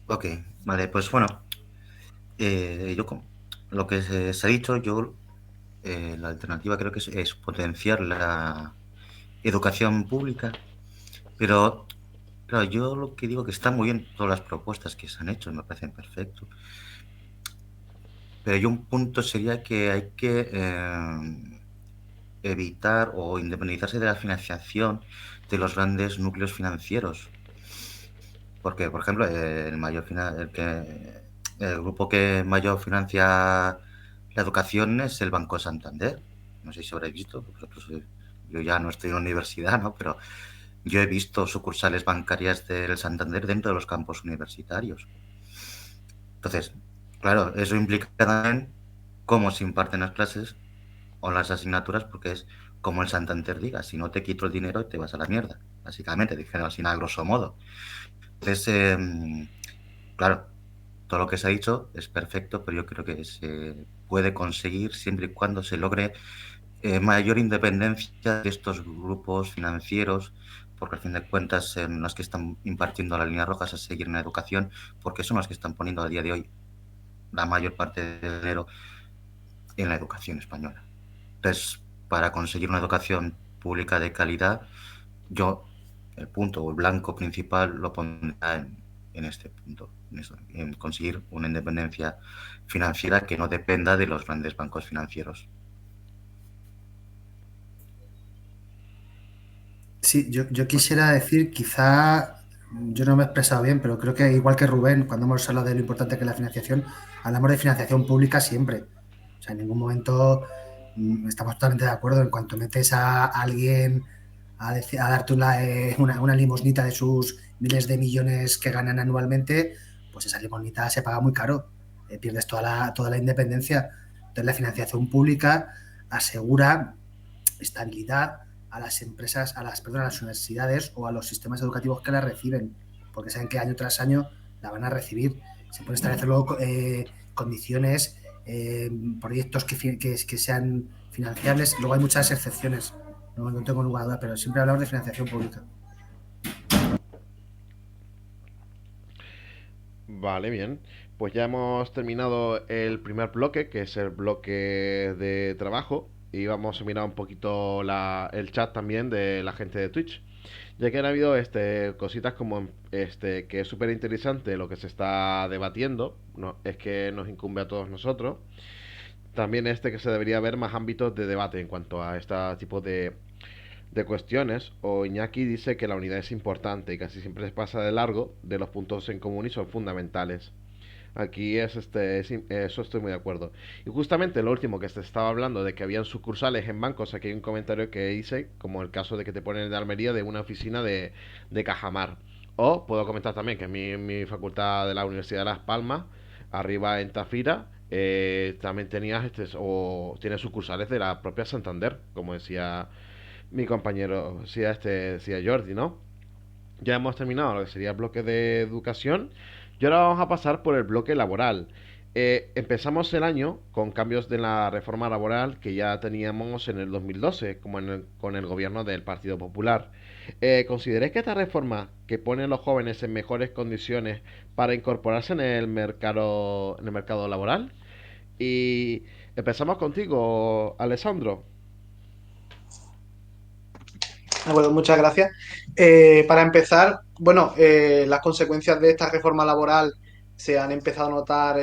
Ok, vale, pues bueno, lo que se ha dicho, la alternativa creo que es potenciar la educación pública, pero Claro, yo lo que digo que están muy bien todas las propuestas que se han hecho, me parecen perfecto. Pero hay un punto sería que hay que evitar o independizarse de la financiación de los grandes núcleos financieros. Porque, por ejemplo, el grupo que mayor financia la educación es el Banco Santander. No sé si habréis visto, vosotros, yo ya no estoy en la universidad, ¿no? Pero yo he visto sucursales bancarias del Santander dentro de los campus universitarios. Entonces, claro, eso implica también cómo se imparten las clases o las asignaturas, porque es como el Santander diga, si no te quito el dinero te vas a la mierda. Básicamente, dijeron así a grosso modo. Entonces, claro, todo lo que se ha dicho es perfecto, pero yo creo que se puede conseguir siempre y cuando se logre mayor independencia de estos grupos financieros, porque al fin de cuentas son los que están impartiendo las líneas rojas a seguir en la educación, porque son los que están poniendo a día de hoy la mayor parte del dinero en la educación española. Entonces, para conseguir una educación pública de calidad, yo el punto o el blanco principal lo pondría en este punto, en conseguir una independencia financiera que no dependa de los grandes bancos financieros. Sí, yo quisiera decir, quizá yo no me he expresado bien, pero creo que igual que Rubén, cuando hemos hablado de lo importante que es la financiación, hablamos de financiación pública siempre. O sea, en ningún momento estamos totalmente de acuerdo. En cuanto metes a alguien a darte una limosnita de sus miles de millones que ganan anualmente, pues esa limosnita se paga muy caro. Pierdes toda la independencia. Entonces, la financiación pública asegura estabilidad a las empresas, a las universidades o a los sistemas educativos que la reciben, porque saben que año tras año la van a recibir. Se pueden establecer luego condiciones, proyectos que sean financiables. Luego hay muchas excepciones, no tengo lugar a duda, pero siempre hablamos de financiación pública. Vale, bien. Pues ya hemos terminado el primer bloque, que es el bloque de trabajo. Y vamos a mirar un poquito el chat también de la gente de Twitch. Ya que han habido cositas como que es súper interesante lo que se está debatiendo. No, es que nos incumbe a todos nosotros. También que se debería ver más ámbitos de debate en cuanto a este tipo de cuestiones. O Iñaki dice que la unidad es importante y casi siempre se pasa de largo de los puntos en común y son fundamentales. Aquí eso estoy muy de acuerdo. Y justamente lo último que se estaba hablando de que habían sucursales en bancos, aquí hay un comentario que hice, como el caso de que te ponen de Almería de una oficina de Cajamar. O puedo comentar también que en mi facultad de la Universidad de Las Palmas, arriba en Tafira, también tenías o tienes sucursales de la propia Santander, como decía mi compañero, decía Jordi, ¿no? Ya hemos terminado lo que sería el bloque de educación y ahora vamos a pasar por el bloque laboral. Empezamos el año con cambios de la reforma laboral que ya teníamos en el 2012, como con el gobierno del Partido Popular. ¿Consideráis que esta reforma que pone a los jóvenes en mejores condiciones para incorporarse en el mercado laboral? Y empezamos contigo, Alessandro. Bueno, muchas gracias. Para empezar, bueno, las consecuencias de esta reforma laboral se han empezado a notar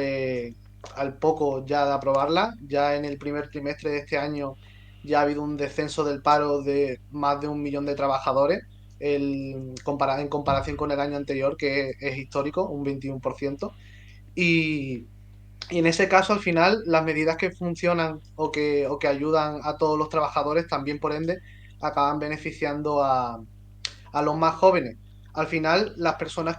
al poco ya de aprobarla. Ya en el primer trimestre de este año ya ha habido un descenso del paro de más de 1 millón de trabajadores en comparación con el año anterior, que es histórico, un 21%. Y, y en ese caso, al final, las medidas que funcionan o que ayudan a todos los trabajadores también, por ende, acaban beneficiando a los más jóvenes. Al final, las personas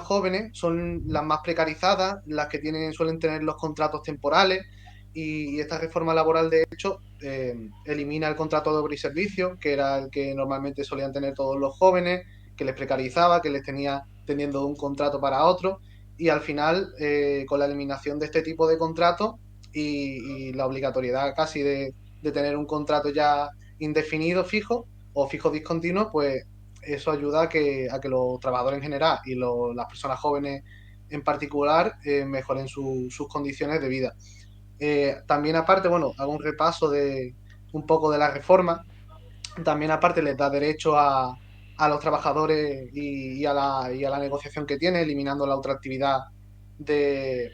jóvenes son las más precarizadas, las que suelen tener los contratos temporales y esta reforma laboral, de hecho, elimina el contrato de obra y servicio, que era el que normalmente solían tener todos los jóvenes, que les precarizaba, que les tenía teniendo de un contrato para otro y al final, con la eliminación de este tipo de contratos y la obligatoriedad casi de tener un contrato ya indefinido, fijo, o fijo discontinuo, pues eso ayuda a que los trabajadores en general y las personas jóvenes en particular mejoren sus condiciones de vida. También aparte, bueno, hago un repaso de un poco de la reforma. También aparte les da derecho a a los trabajadores y a la negociación que tiene, eliminando la ultraactividad de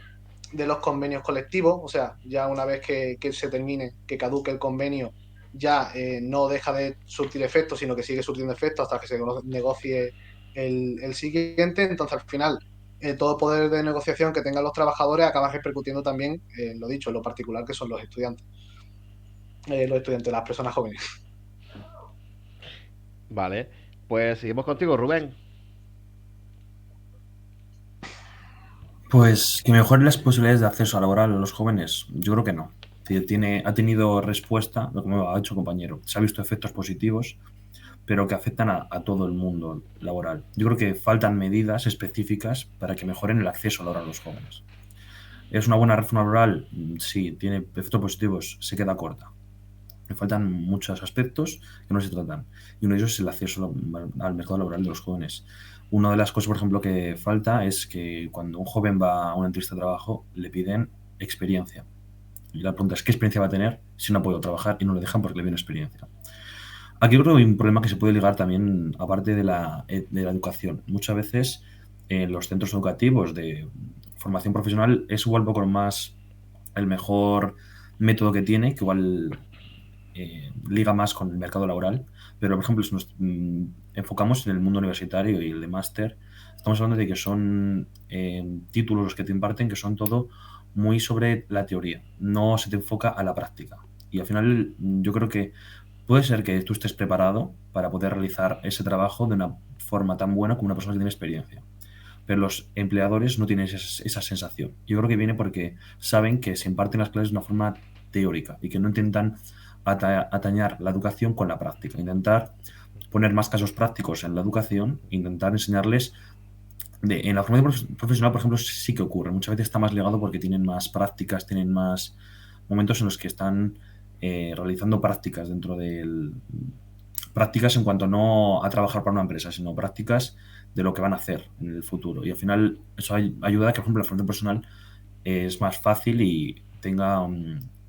los convenios colectivos. O sea, ya una vez que se termine, que caduque el convenio, ya no deja de surtir efectos, sino que sigue surtiendo efectos hasta que se negocie el siguiente. Entonces, al final, todo el poder de negociación que tengan los trabajadores acaba repercutiendo también, lo dicho, en lo particular que son los estudiantes, las personas jóvenes. Vale, pues seguimos contigo, Rubén. Pues que mejoren las posibilidades de acceso a laboral a los jóvenes, yo creo que no. Ha tenido respuesta, lo que me ha dicho compañero, se ha visto efectos positivos, pero que afectan a todo el mundo laboral. Yo creo que faltan medidas específicas para que mejoren el acceso laboral a los jóvenes. ¿Es una buena reforma laboral? Sí, tiene efectos positivos, se queda corta. Le faltan muchos aspectos que no se tratan. Y uno de ellos es el acceso al mercado laboral de los jóvenes. Una de las cosas, por ejemplo, que falta es que cuando un joven va a una entrevista de trabajo le piden experiencia. Y la pregunta es, ¿qué experiencia va a tener si no ha podido trabajar y no le dejan porque le piden experiencia? Aquí creo que hay un problema que se puede ligar también, aparte de la educación. Muchas veces en los centros educativos de formación profesional es igual un poco más el mejor método que tiene, que igual liga más con el mercado laboral, pero por ejemplo si nos enfocamos en el mundo universitario y el de máster, estamos hablando de que son títulos los que te imparten que son todo muy sobre la teoría, no se te enfoca a la práctica. Y al final yo creo que puede ser que tú estés preparado para poder realizar ese trabajo de una forma tan buena como una persona que tiene experiencia. Pero los empleadores no tienen esa sensación. Yo creo que viene porque saben que se imparten las clases de una forma teórica y que no intentan atañar la educación con la práctica. Intentar poner más casos prácticos en la educación, intentar enseñarles. En la formación profesional, por ejemplo, sí que ocurre. Muchas veces está más ligado porque tienen más prácticas, tienen más momentos en los que están realizando prácticas dentro del... Prácticas en cuanto no a trabajar para una empresa, sino prácticas de lo que van a hacer en el futuro. Y al final eso ayuda a que, por ejemplo, la formación profesional es más fácil y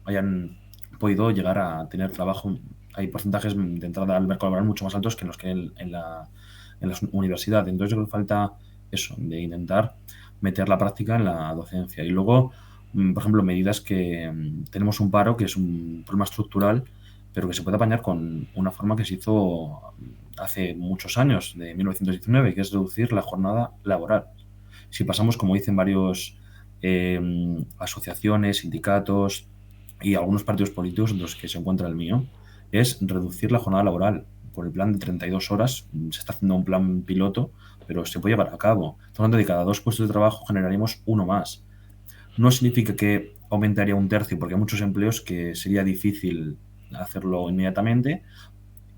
hayan podido llegar a tener trabajo. Hay porcentajes de entrada al mercado laboral mucho más altos que los que hay en las universidades. Entonces yo creo que falta eso, de intentar meter la práctica en la docencia. Y luego, por ejemplo, medidas que tenemos un paro que es un problema estructural, pero que se puede apañar con una forma que se hizo hace muchos años, de 1919, que es reducir la jornada laboral. Si pasamos, como dicen varios asociaciones, sindicatos y algunos partidos políticos, entre los que se encuentra el mío, es reducir la jornada laboral. Por el plan de 32 horas, se está haciendo un plan piloto, pero se puede llevar a cabo. Estamos hablando de cada 2 puestos de trabajo generaríamos uno más. No significa que aumentaría un tercio, porque hay muchos empleos que sería difícil hacerlo inmediatamente,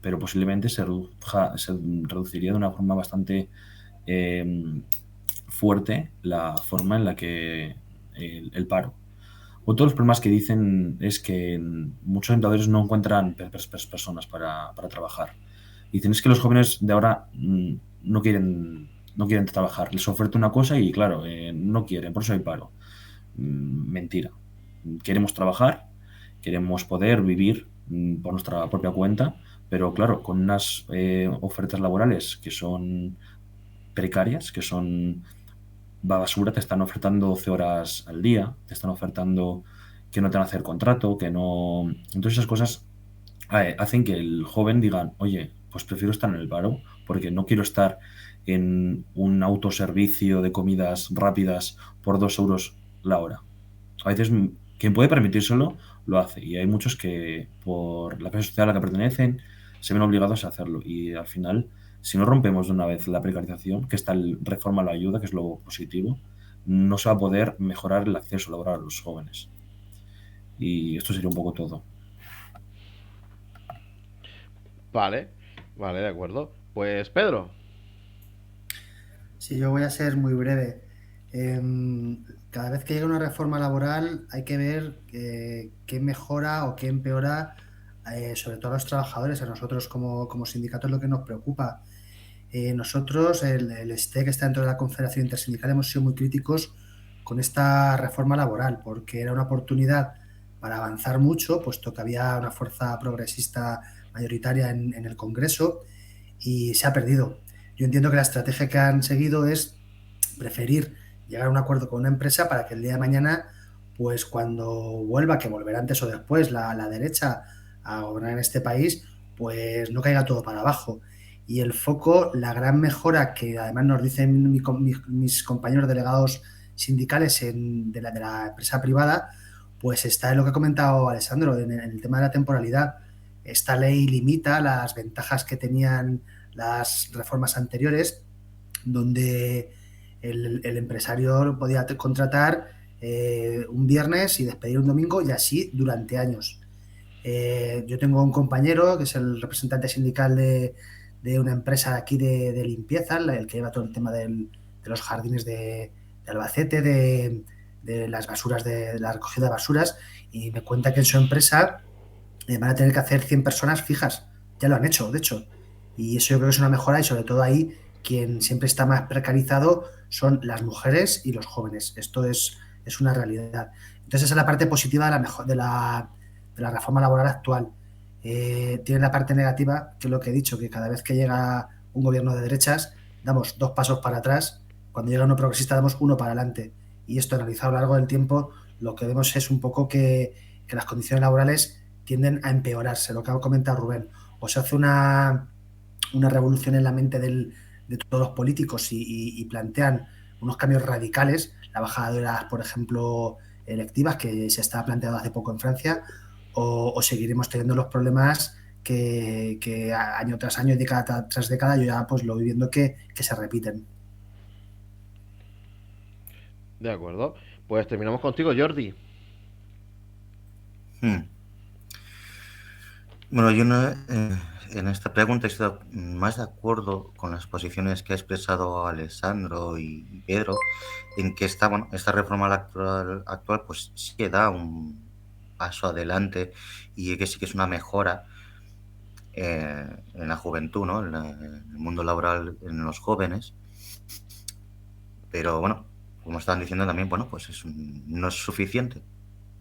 pero posiblemente se reduciría de una forma bastante fuerte la forma en la que el paro. Otro de los problemas que dicen es que muchos empleadores no encuentran personas para trabajar. Dicen es que los jóvenes de ahora no quieren trabajar. Les oferta una cosa y claro, no quieren, por eso hay paro. Mentira. Queremos trabajar, queremos poder vivir por nuestra propia cuenta, pero claro, con unas ofertas laborales que son precarias, que son basura, te están ofertando 12 horas al día, te están ofertando que no te van a hacer contrato, que no... Entonces esas cosas hacen que el joven diga, oye, pues prefiero estar en el paro porque no quiero estar en un autoservicio de comidas rápidas por 2 euros la hora. A veces quien puede permitírselo lo hace y hay muchos que por la clase social a la que pertenecen se ven obligados a hacerlo y al final, si no rompemos de una vez la precarización, que esta reforma lo ayuda, que es lo positivo, no se va a poder mejorar el acceso laboral a los jóvenes. Y esto sería un poco todo. Vale, de acuerdo. Pues Pedro. Sí, yo voy a ser muy breve. Cada vez que llega una reforma laboral hay que ver qué mejora o qué empeora, sobre todo a los trabajadores. A nosotros como sindicato es lo que nos preocupa. Nosotros, el STE, que está dentro de la Confederación Intersindical, hemos sido muy críticos con esta reforma laboral porque era una oportunidad para avanzar mucho, puesto que había una fuerza progresista mayoritaria en el Congreso y se ha perdido. Yo entiendo que la estrategia que han seguido es preferir llegar a un acuerdo con una empresa para que el día de mañana, pues cuando vuelva, que volverá antes o después la derecha a gobernar en este país, pues no caiga todo para abajo. Y el foco, la gran mejora que además nos dicen mis compañeros delegados sindicales de la empresa privada, pues está en lo que ha comentado Alessandro, en el tema de la temporalidad. Esta ley limita las ventajas que tenían las reformas anteriores, donde el empresario podía contratar un viernes y despedir un domingo, y así durante años. Yo tengo un compañero que es el representante sindical de una empresa aquí de limpieza, el que lleva todo el tema de los jardines de Albacete, de las basuras, de la recogida de basuras, y me cuenta que en su empresa van a tener que hacer 100 personas fijas. Ya lo han hecho, de hecho. Y eso yo creo que es una mejora, y sobre todo ahí quien siempre está más precarizado son las mujeres y los jóvenes. Esto es una realidad. Entonces esa es la parte positiva de la reforma laboral actual. Tiene la parte negativa, que es lo que he dicho, que cada vez que llega un gobierno de derechas damos 2 pasos para atrás, cuando llega uno progresista damos 1 para adelante. Y esto, analizado a lo largo del tiempo, lo que vemos es un poco que las condiciones laborales tienden a empeorarse, lo que ha comentado Rubén. O se hace una revolución en la mente de todos los políticos y plantean unos cambios radicales, la bajada de horas, por ejemplo, electivas, que se está planteando hace poco en Francia, o seguiremos teniendo los problemas que año tras año, década tras década, yo ya pues lo voy viendo que se repiten. De acuerdo. Pues terminamos contigo, Jordi. Bueno, yo no, en esta pregunta estoy más de acuerdo con las posiciones que ha expresado Alessandro y Pedro, en que esta reforma actual pues sí que da un paso adelante y que sí que es una mejora en la juventud, ¿no? En el mundo laboral, en los jóvenes. Pero bueno, como estaban diciendo también, bueno, pues no es suficiente,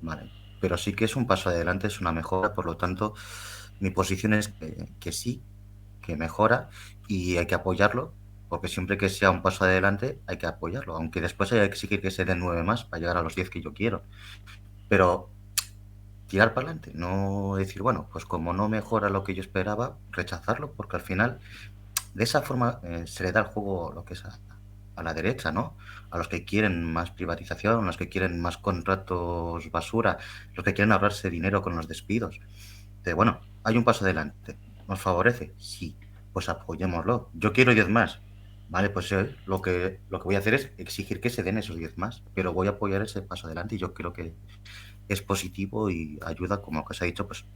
¿vale? Pero sí que es un paso adelante, es una mejora, por lo tanto, mi posición es que sí, que mejora y hay que apoyarlo, porque siempre que sea un paso adelante hay que apoyarlo, aunque después haya que exigir que se den 9 más para llegar a los 10 que yo quiero. Pero tirar para adelante, no decir, bueno, pues como no mejora lo que yo esperaba, rechazarlo, porque al final, de esa forma se le da el juego lo que es a la derecha, ¿no? A los que quieren más privatización, a los que quieren más contratos basura, los que quieren ahorrarse dinero con los despidos. De, bueno, hay un paso adelante. ¿Nos favorece? Sí. Pues apoyémoslo. Yo quiero 10 más. Vale, pues lo que voy a hacer es exigir que se den esos 10 más, pero voy a apoyar ese paso adelante y yo creo que es positivo y ayuda, como que os ha dicho, pues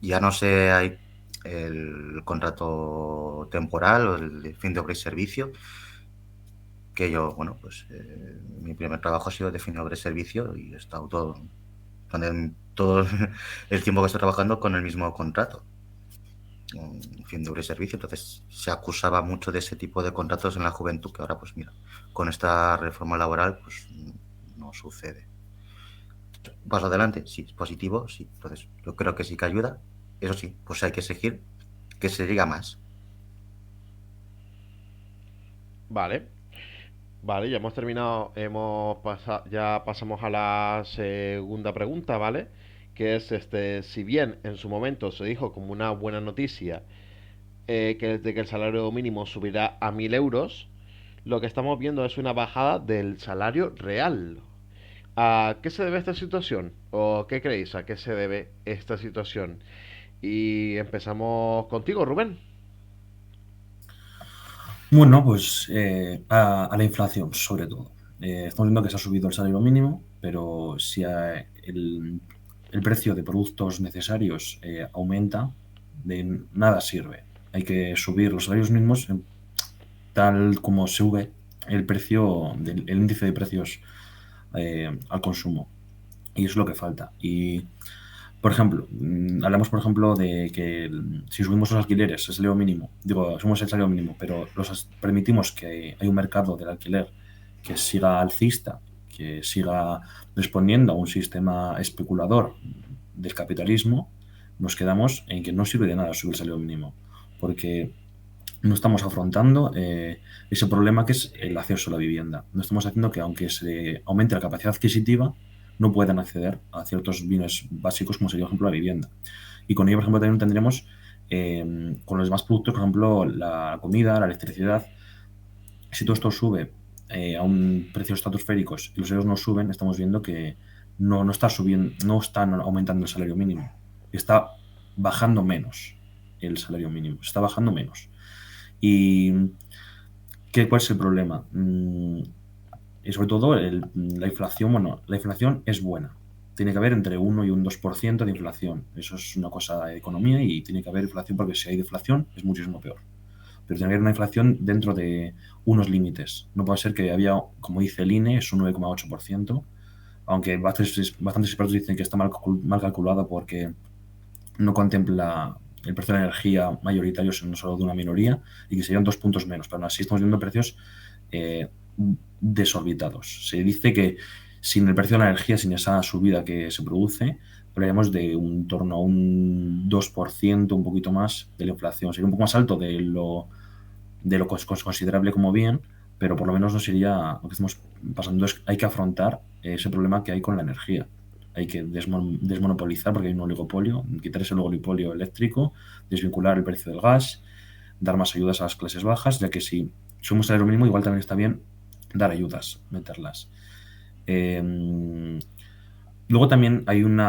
ya no sé, hay el contrato temporal o el fin de obra y servicio, que yo, bueno, pues mi primer trabajo ha sido de fin de obra y servicio y he estado todo el tiempo que estoy trabajando con el mismo contrato, fin de obra y servicio. Entonces se acusaba mucho de ese tipo de contratos en la juventud, que ahora pues mira, con esta reforma laboral pues no sucede. Paso adelante, sí, es positivo, sí. Entonces yo creo que sí que ayuda. Eso sí, pues hay que exigir que se diga más. Vale. Vale, ya hemos terminado, ya pasamos a la segunda pregunta, ¿vale? Que es si bien en su momento se dijo como una buena noticia de que el salario mínimo subirá a 1.000 euros, lo que estamos viendo es una bajada del salario real. ¿A qué se debe esta situación? ¿O qué creéis? ¿A qué se debe esta situación? Y empezamos contigo, Rubén. Bueno, pues a la inflación, sobre todo. Estamos viendo que se ha subido el salario mínimo, pero si el precio de productos necesarios aumenta, de nada sirve. Hay que subir los salarios mínimos tal como sube el precio el índice de precios al consumo. Y es lo que falta. Y, por ejemplo, hablamos, por ejemplo, de que si subimos los alquileres, el salario mínimo, subimos el salario mínimo, pero permitimos que hay un mercado del alquiler que siga alcista, que siga respondiendo a un sistema especulador del capitalismo, nos quedamos en que no sirve de nada subir el salario mínimo, porque no estamos afrontando ese problema que es el acceso a la vivienda. No estamos haciendo que, aunque se aumente la capacidad adquisitiva, no puedan acceder a ciertos bienes básicos, como sería, por ejemplo, la vivienda. Y con ello, por ejemplo, también tendremos, con los demás productos, por ejemplo, la comida, la electricidad. Si todo esto sube a un precio estratosféricos y los salarios no suben, estamos viendo que no está subiendo, no están aumentando el salario mínimo. Está bajando menos el salario mínimo. Está bajando menos. ¿Y cuál es el problema? Y sobre todo la inflación, bueno, la inflación es buena. Tiene que haber entre 1 y un 2% de inflación. Eso es una cosa de economía y tiene que haber inflación porque si hay deflación es muchísimo peor. Pero tiene que haber una inflación dentro de unos límites. No puede ser que había, como dice el INE, es un 9,8%, aunque bastantes expertos dicen que está mal calculado porque no contempla el precio de la energía mayoritario, sino solo de una minoría, y que serían 2 puntos menos. Pero aún así estamos viendo precios desorbitados. Se dice que sin el precio de la energía, sin esa subida que se produce, hablaríamos de un torno a un 2%, un poquito más de la inflación. Sería un poco más alto de lo considerable como bien, pero por lo menos no sería lo que estamos pasando. Hay que afrontar ese problema que hay con la energía. Hay que desmonopolizar porque hay un oligopolio, quitar ese oligopolio eléctrico, desvincular el precio del gas, dar más ayudas a las clases bajas, ya que si somos salario mínimo, igual también está bien dar ayudas, meterlas. Luego también hay un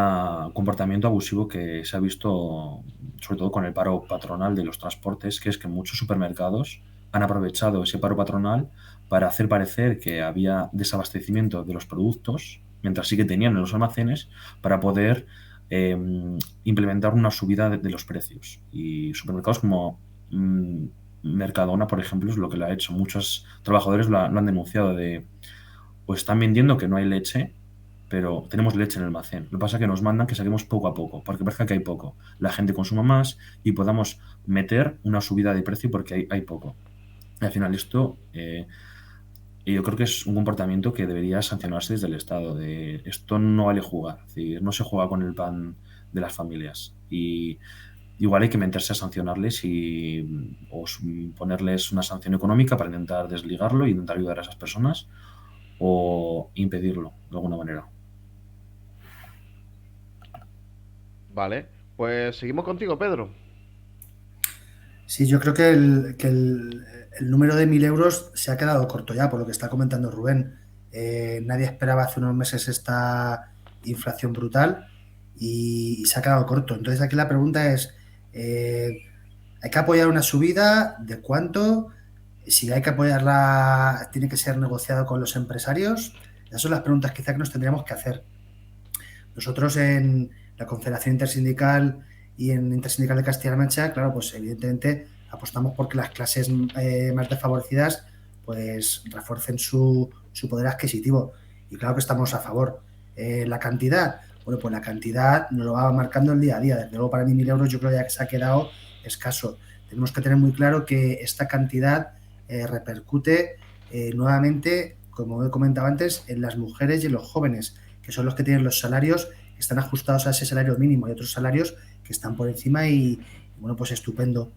comportamiento abusivo que se ha visto, sobre todo con el paro patronal de los transportes, que es que muchos supermercados han aprovechado ese paro patronal para hacer parecer que había desabastecimiento de los productos, mientras sí que tenían en los almacenes, para poder implementar una subida de los precios. Y supermercados como Mercadona, por ejemplo, es lo que lo ha hecho. Muchos trabajadores lo han denunciado pues están vendiendo que no hay leche, pero tenemos leche en el almacén. Lo que pasa es que nos mandan que saquemos poco a poco, porque parece que hay poco. La gente consuma más y podamos meter una subida de precio porque hay poco. Y al final esto, yo creo que es un comportamiento que debería sancionarse desde el Estado. Esto no vale jugar, es decir, no se juega con el pan de las familias. Y igual hay que meterse a sancionarles o ponerles una sanción económica para intentar desligarlo e intentar ayudar a esas personas o impedirlo de alguna manera. Vale, pues seguimos contigo, Pedro. Sí, yo creo que el número de 1.000 euros se ha quedado corto ya, por lo que está comentando Rubén. Nadie esperaba hace unos meses esta inflación brutal y se ha quedado corto. Entonces aquí la pregunta es, ¿hay que apoyar una subida? ¿De cuánto? Si hay que apoyarla, ¿tiene que ser negociado con los empresarios? Esas son las preguntas quizá que nos tendríamos que hacer. Nosotros en la Confederación Intersindical y en Intersindical de Castilla-La Mancha, claro, pues evidentemente apostamos porque las clases más desfavorecidas pues refuercen su poder adquisitivo. Y claro que estamos a favor. La cantidad, bueno, pues la cantidad nos lo va marcando el día a día. Desde luego para mí 1.000 euros yo creo ya que se ha quedado escaso. Tenemos que tener muy claro que esta cantidad repercute nuevamente, como he comentado antes, en las mujeres y en los jóvenes, que son los que tienen los salarios que están ajustados a ese salario mínimo y otros salarios que están por encima y bueno, pues estupendo.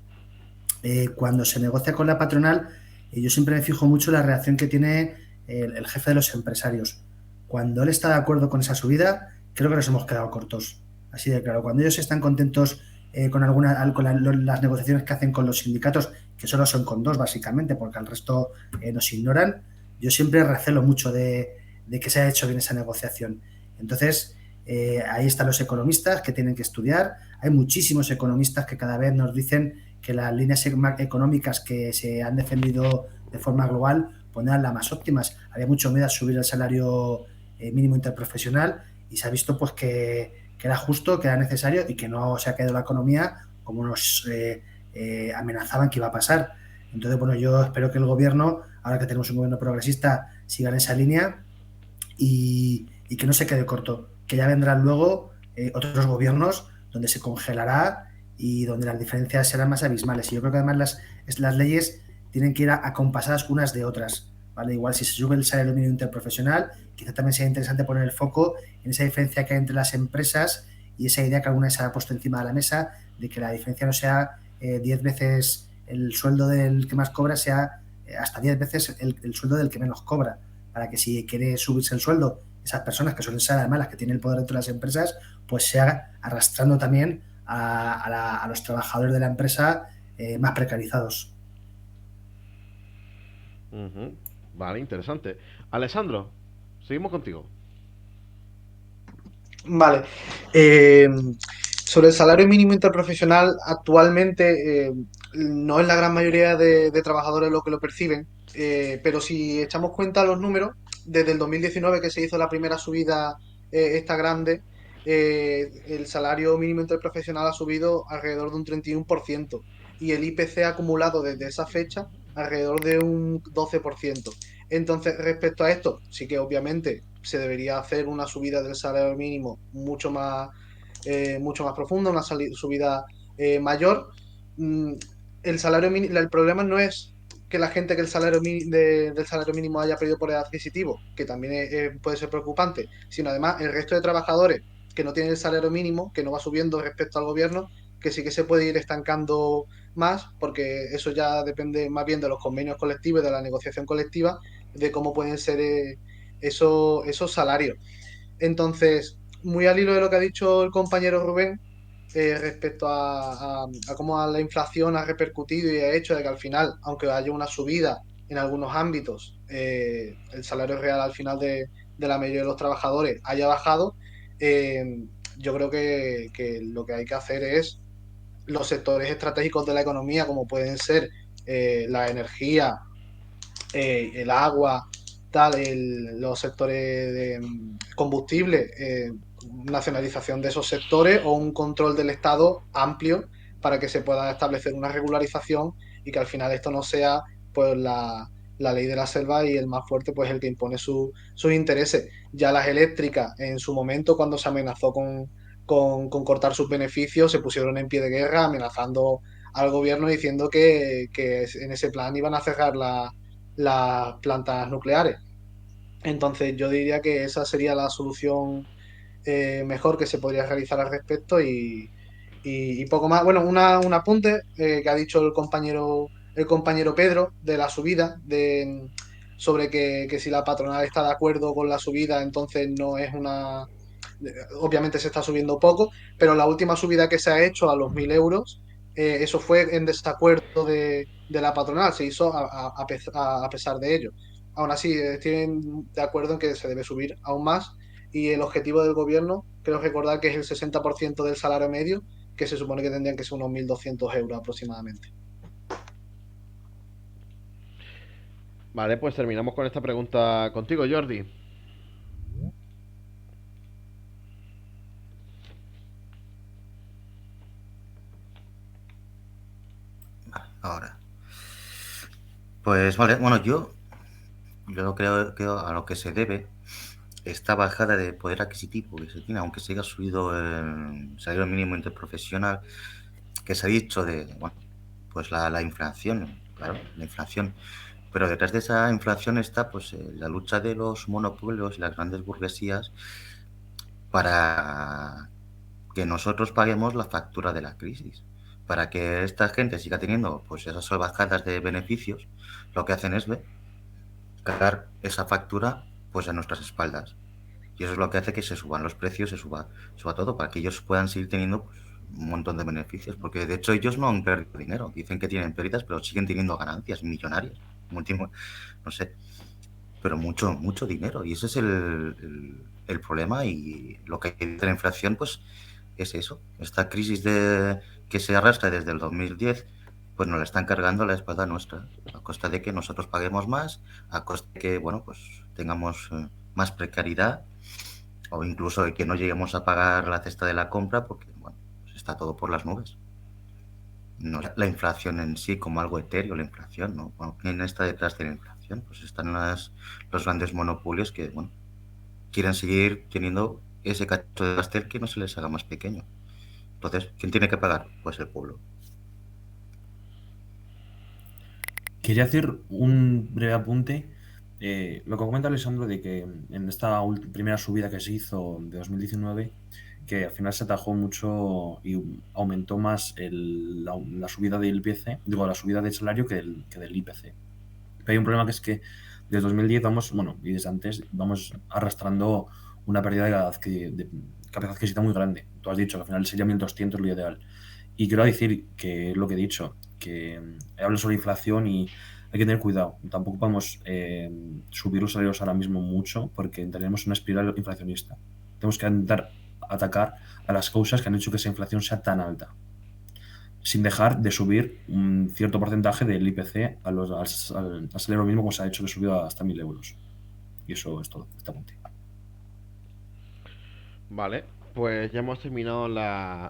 Cuando se negocia con la patronal, yo siempre me fijo mucho en la reacción que tiene el jefe de los empresarios. Cuando él está de acuerdo con esa subida, creo que nos hemos quedado cortos. Así de claro, cuando ellos están contentos con las negociaciones que hacen con los sindicatos, que solo son con 2 básicamente, porque al resto nos ignoran, yo siempre recelo mucho de que se haya hecho bien esa negociación. Entonces, ahí están los economistas que tienen que estudiar. Hay muchísimos economistas que cada vez nos dicen que las líneas económicas que se han defendido de forma global pues no eran las más óptimas. Había mucho miedo a subir el salario mínimo interprofesional y se ha visto pues que era justo, que era necesario y que no se ha caído la economía como nos amenazaban que iba a pasar. Entonces, bueno, yo espero que el gobierno, ahora que tenemos un gobierno progresista, siga en esa línea y que no se quede corto, que ya vendrán luego otros gobiernos donde se congelará y donde las diferencias serán más abismales. Y yo creo que además las leyes tienen que ir acompasadas unas de otras, ¿vale? Igual si se sube el salario mínimo interprofesional, quizá también sea interesante poner el foco en esa diferencia que hay entre las empresas y esa idea que alguna vez se ha puesto encima de la mesa de que la diferencia no sea 10 veces el sueldo del que más cobra sea hasta 10 veces el sueldo del que menos cobra, para que si quiere subirse el sueldo, esas personas que suelen ser además las que tienen el poder dentro de las empresas, pues se haga arrastrando también a los trabajadores de la empresa más precarizados. Vale, interesante. Alessandro, seguimos contigo. Vale. Sobre el salario mínimo interprofesional, actualmente no es la gran mayoría de trabajadores lo que lo perciben, pero si echamos cuenta los números, desde el 2019 que se hizo la primera subida esta grande, el salario mínimo interprofesional ha subido alrededor de un 31% y el IPC acumulado desde esa fecha alrededor de un 12%. Entonces, respecto a esto, sí que obviamente se debería hacer una subida del salario mínimo mucho más profunda, una subida mayor. Mm, el problema no es que la gente que del salario mínimo haya perdido poder adquisitivo, que también puede ser preocupante, sino además el resto de trabajadores que no tienen el salario mínimo, que no va subiendo respecto al gobierno, que sí que se puede ir estancando más, porque eso ya depende más bien de los convenios colectivos y de la negociación colectiva, de cómo pueden ser esos salarios. Entonces, muy al hilo de lo que ha dicho el compañero Rubén, respecto a cómo la inflación ha repercutido y ha hecho de que al final, aunque haya una subida en algunos ámbitos, el salario real al final de la mayoría de los trabajadores haya bajado, eh, yo creo que lo que hay que hacer es los sectores estratégicos de la economía, como pueden ser la energía, el agua, los sectores de combustible, nacionalización de esos sectores o un control del Estado amplio para que se pueda establecer una regularización y que al final esto no sea pues la ley de la selva y el más fuerte pues el que impone sus intereses. Ya las eléctricas en su momento cuando se amenazó con cortar sus beneficios se pusieron en pie de guerra amenazando al gobierno diciendo que en ese plan iban a cerrar las plantas nucleares. Entonces yo diría que esa sería la solución mejor que se podría realizar al respecto y poco más. Bueno, un apunte que ha dicho el compañero Pedro de la subida, sobre que si la patronal está de acuerdo con la subida, entonces no es una... Obviamente se está subiendo poco, pero la última subida que se ha hecho a los 1.000 euros, eso fue en desacuerdo de la patronal, se hizo a pesar de ello. Aún así, estoy de acuerdo en que se debe subir aún más y el objetivo del gobierno, creo recordar que es el 60% del salario medio, que se supone que tendrían que ser unos 1.200 euros aproximadamente. Vale, pues terminamos con esta pregunta contigo, Jordi. Ahora. Pues vale, bueno, yo creo que a lo que se debe esta bajada de poder adquisitivo que se tiene, aunque se haya subido el salario mínimo interprofesional, que se ha dicho de, bueno, pues la inflación, claro, la inflación. Pero detrás de esa inflación está pues la lucha de los monopolios y las grandes burguesías para que nosotros paguemos la factura de la crisis. Para que esta gente siga teniendo pues esas salvajadas de beneficios, lo que hacen es cargar esa factura pues a nuestras espaldas. Y eso es lo que hace que se suban los precios, suba todo, para que ellos puedan seguir teniendo pues, un montón de beneficios. Porque de hecho ellos no han perdido dinero. Dicen que tienen pérdidas, pero siguen teniendo ganancias millonarias. No sé, pero mucho, mucho dinero. Y ese es el problema. Y lo que hay de la inflación, pues, es eso. Esta crisis que se arrastra desde el 2010, pues nos la están cargando a la espalda nuestra, a costa de que nosotros paguemos más, a costa de que, bueno, pues tengamos más precariedad o incluso de que no lleguemos a pagar la cesta de la compra porque, bueno, pues está todo por las nubes. No la inflación en sí como algo etéreo, la inflación, ¿no? Bueno, ¿quién está detrás de la inflación? Pues están los grandes monopolios que, bueno, quieren seguir teniendo ese cacho de pastel que no se les haga más pequeño. Entonces, ¿quién tiene que pagar? Pues el pueblo. Quería hacer un breve apunte. Lo que comenta Alessandro de que en esta primera subida que se hizo de 2019, que al final se atajó mucho y aumentó más la subida del IPC, digo, la subida del salario que del IPC. Pero hay un problema que es que desde 2010 vamos, bueno, y desde antes vamos arrastrando una pérdida de capacidad adquisitiva muy grande. Tú has dicho que al final sería 1.200 lo ideal. Y quiero decir que lo que he dicho, que hablo sobre inflación y hay que tener cuidado. Tampoco podemos subir los salarios ahora mismo mucho porque entraremos en una espiral inflacionista. Tenemos que intentar atacar a las causas que han hecho que esa inflación sea tan alta, sin dejar de subir un cierto porcentaje del IPC al salario mínimo, como se ha hecho, que subió hasta 1.000 euros. Y eso es todo, este apunte. Vale, pues ya hemos terminado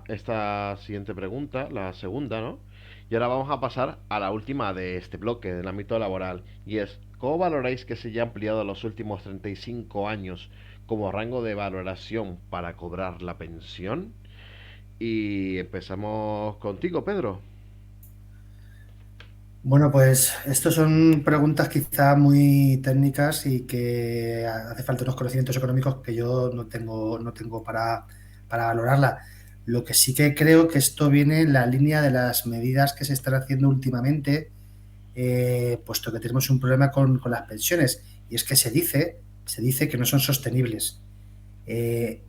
esta siguiente pregunta, la segunda, ¿no? Y ahora vamos a pasar a la última de este bloque, del ámbito laboral. Y es, ¿cómo valoráis que se haya ampliado los últimos 35 años como rango de valoración para cobrar la pensión? Y empezamos contigo, Pedro. Bueno, pues estas son preguntas quizá muy técnicas y que hace falta unos conocimientos económicos que yo no tengo para valorarla. Lo que sí que creo que esto viene en la línea de las medidas que se están haciendo últimamente, puesto que tenemos un problema con las pensiones, y es que se dice que no son sostenibles. Eh,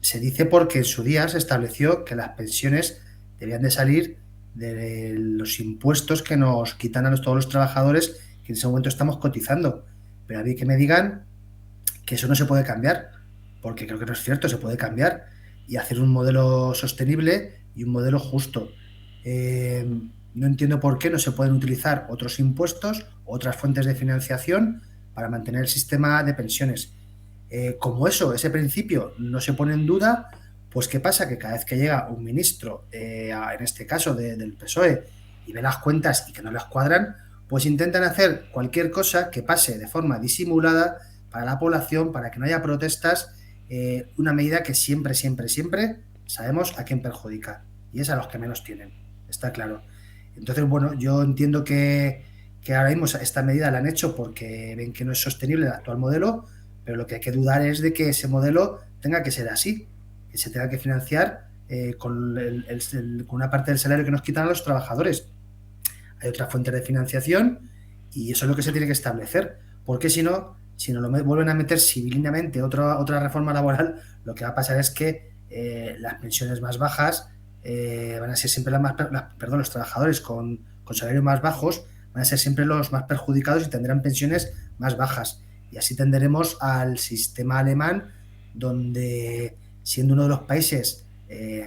Se dice porque en su día se estableció que las pensiones debían de salir de los impuestos que nos quitan todos los trabajadores que en ese momento estamos cotizando. Pero a mí que me digan que eso no se puede cambiar, porque creo que no es cierto, se puede cambiar y hacer un modelo sostenible y un modelo justo. Eh, no entiendo por qué no se pueden utilizar otros impuestos, otras fuentes de financiación para mantener el sistema de pensiones. Como ese principio no se pone en duda, pues ¿qué pasa? Que cada vez que llega un ministro, en este caso del PSOE, y ve las cuentas y que no les cuadran, pues intentan hacer cualquier cosa que pase de forma disimulada para la población, para que no haya protestas, una medida que siempre, siempre, siempre sabemos a quién perjudica, y es a los que menos tienen, está claro. Entonces, bueno, yo entiendo que ahora mismo esta medida la han hecho porque ven que no es sostenible el actual modelo, pero lo que hay que dudar es de que ese modelo tenga que ser así, que se tenga que financiar con una parte del salario que nos quitan a los trabajadores. Hay otras fuentes de financiación y eso es lo que se tiene que establecer, porque si no lo vuelven a meter civilinamente otra reforma laboral, lo que va a pasar es que las pensiones más bajas van a ser siempre los trabajadores con salarios más bajos van a ser siempre los más perjudicados y tendrán pensiones más bajas. Y así tenderemos al sistema alemán, donde, siendo uno de los países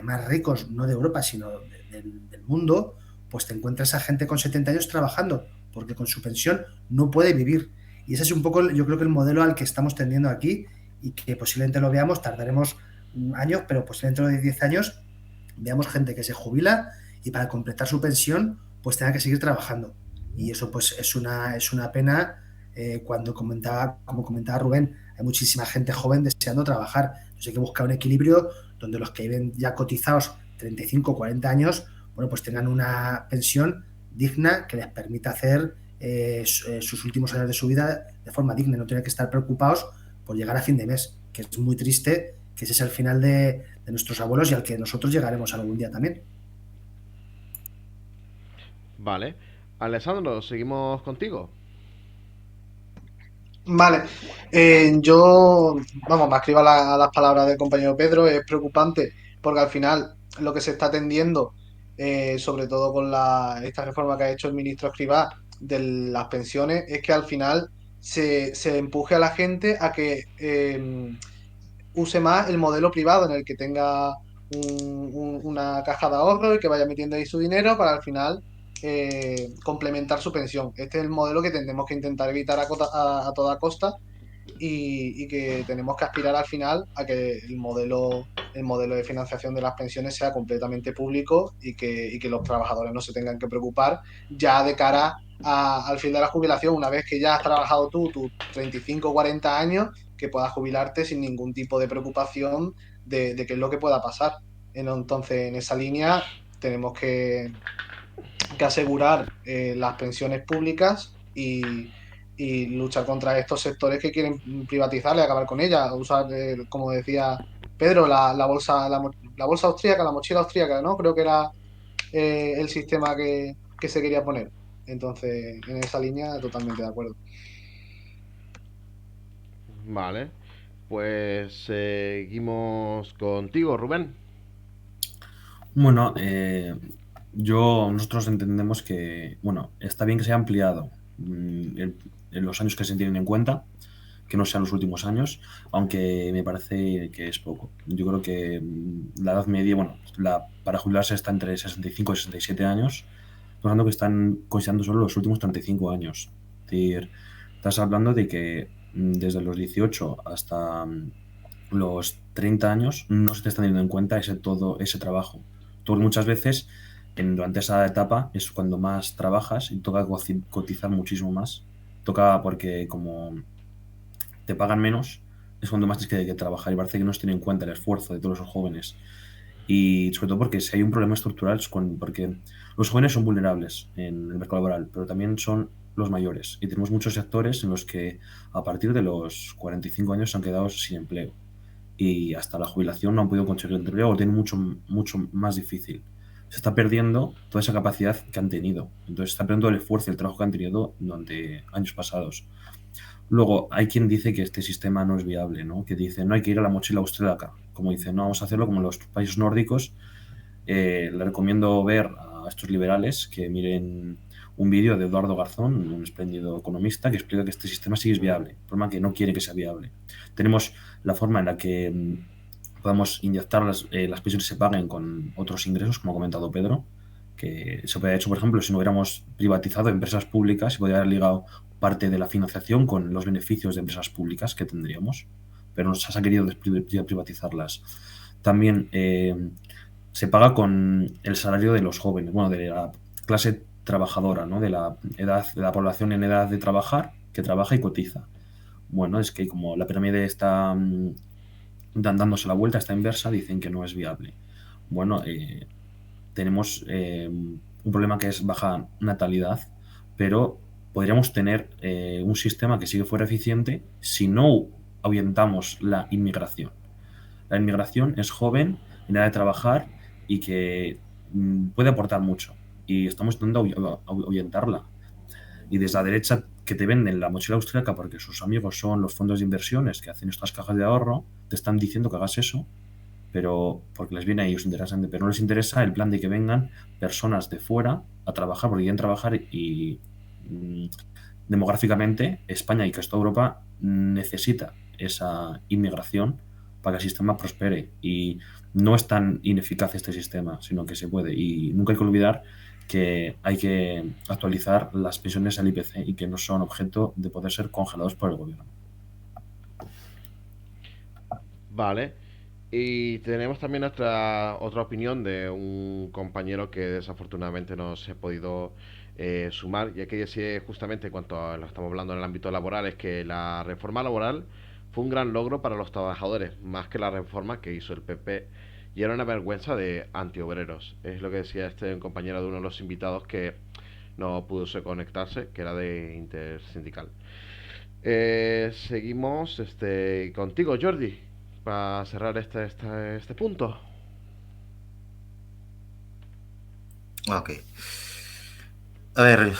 más ricos, no de Europa, sino del mundo, pues te encuentras a gente con 70 años trabajando, porque con su pensión no puede vivir. Y ese es un poco, yo creo que el modelo al que estamos tendiendo aquí y que posiblemente lo veamos, tardaremos años, pero posiblemente dentro de 10 años veamos gente que se jubila y para completar su pensión pues tenga que seguir trabajando. Y eso pues es una pena. Como comentaba Rubén, hay muchísima gente joven deseando trabajar. Entonces hay que buscar un equilibrio donde los que viven ya cotizados 35 o 40 años, bueno, pues tengan una pensión digna que les permita hacer sus últimos años de su vida de forma digna, no tener que estar preocupados por llegar a fin de mes, que es muy triste, que ese es el final de nuestros abuelos y al que nosotros llegaremos algún día también. Vale. Alessandro, seguimos contigo. Vale, vamos, me escribo a las palabras del compañero Pedro, es preocupante porque al final lo que se está atendiendo, sobre todo con esta reforma que ha hecho el ministro Escrivá de las pensiones, es que al final se empuje a la gente a que use más el modelo privado en el que tenga una caja de ahorro y que vaya metiendo ahí su dinero para al final complementar su pensión. Este es el modelo que tendremos que intentar evitar a toda costa y que tenemos que aspirar al final a que el modelo de financiación de las pensiones sea completamente público y que los trabajadores no se tengan que preocupar ya de cara al fin de la jubilación, una vez que ya has trabajado tus 35 o 40 años, que puedas jubilarte sin ningún tipo de preocupación de qué es lo que pueda pasar. Entonces, en esa línea tenemos que asegurar las pensiones públicas y luchar contra estos sectores que quieren privatizarla y acabar con ella, usar, como decía Pedro, la bolsa, la bolsa austríaca, la mochila austríaca, ¿no? Creo que era el sistema que se quería poner. Entonces, en esa línea, totalmente de acuerdo. Vale. Pues seguimos contigo, Rubén. Bueno, nosotros entendemos que, bueno, está bien que se haya ampliado en los años que se tienen en cuenta, que no sean los últimos años, aunque me parece que es poco. Yo creo que la edad media, bueno, para jubilarse está entre 65 y 67 años, hablando que están considerando solo los últimos 35 años. Es decir, estás hablando de que desde los 18 hasta los 30 años no se te está teniendo en cuenta todo ese trabajo. Tú muchas veces durante esa etapa es cuando más trabajas y toca cotizar muchísimo más. Toca porque como te pagan menos, es cuando más tienes que trabajar y parece que no se tiene en cuenta el esfuerzo de todos los jóvenes. Y sobre todo porque si hay un problema estructural, porque los jóvenes son vulnerables en el mercado laboral, pero también son los mayores. Y tenemos muchos sectores en los que a partir de los 45 años se han quedado sin empleo y hasta la jubilación no han podido conseguir empleo o tienen mucho, mucho más difícil. Se está perdiendo toda esa capacidad que han tenido. Entonces se está perdiendo el esfuerzo y el trabajo que han tenido durante años pasados. Luego, hay quien dice que este sistema no es viable, ¿no? Que dice, no hay que ir a la mochila austríaca. Como dice, no vamos a hacerlo como en los países nórdicos. Le recomiendo ver a estos liberales que miren un vídeo de Eduardo Garzón, un espléndido economista, que explica que este sistema sí es viable. El problema es que no quiere que sea viable. Tenemos la forma en la que podemos inyectar las pensiones se paguen con otros ingresos, como ha comentado Pedro, que se podría haber hecho, por ejemplo, si no hubiéramos privatizado empresas públicas, se podría haber ligado parte de la financiación con los beneficios de empresas públicas que tendríamos, pero no se ha querido privatizarlas. También se paga con el salario de los jóvenes, bueno, de la clase trabajadora, ¿no? De la población en edad de trabajar, que trabaja y cotiza. Bueno, es que como la pirámide está dándose la vuelta, está inversa, dicen que no es viable. Bueno, tenemos un problema que es baja natalidad, pero podríamos tener un sistema que sí que fuera eficiente si no ahuyentamos la inmigración. La inmigración es joven, en edad de trabajar y que puede aportar mucho. Y estamos intentando ahuyentarla. Y desde la derecha que te venden la mochila austríaca porque sus amigos son los fondos de inversiones que hacen estas cajas de ahorro, te están diciendo que hagas eso, pero porque les viene a ellos interesante, pero no les interesa el plan de que vengan personas de fuera a trabajar, porque quieren trabajar y demográficamente España y que toda Europa necesita esa inmigración para que el sistema prospere y no es tan ineficaz este sistema, sino que se puede y nunca hay que olvidar que hay que actualizar las pensiones al IPC y que no son objeto de poder ser congelados por el gobierno. Vale. Y tenemos también otra opinión de un compañero que desafortunadamente no se ha podido sumar, ya que decía justamente en cuanto a lo que estamos hablando en el ámbito laboral, es que la reforma laboral fue un gran logro para los trabajadores, más que la reforma que hizo el PP, y era una vergüenza de antiobreros. Es lo que decía un compañero de uno de los invitados que no pudo conectarse, que era de intersindical. Seguimos contigo, Jordi, para cerrar este punto. Ok. A ver,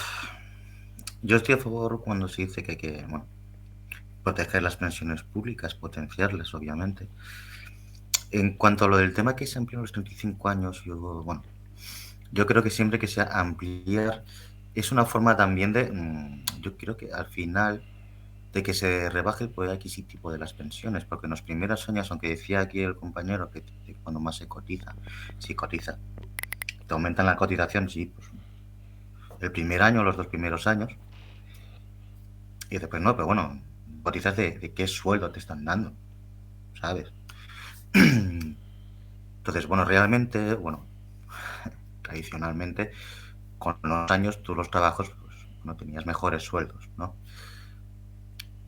yo estoy a favor cuando se dice que hay que, bueno, proteger las pensiones públicas, potenciarlas, obviamente. En cuanto a lo del tema que se amplían los 35 años, yo creo que siempre que sea ampliar es una forma también yo creo que al final de que se rebaje el poder adquisitivo de las pensiones, porque en los primeros años, aunque decía aquí el compañero que cuando más se cotiza, si cotiza, te aumentan la cotización, sí, pues el primer año, los 2 primeros años, y después no, pero bueno, cotizas de qué sueldo te están dando, ¿sabes? Entonces, bueno, realmente, tradicionalmente, con los años, tú los trabajos, pues, no tenías mejores sueldos, ¿no?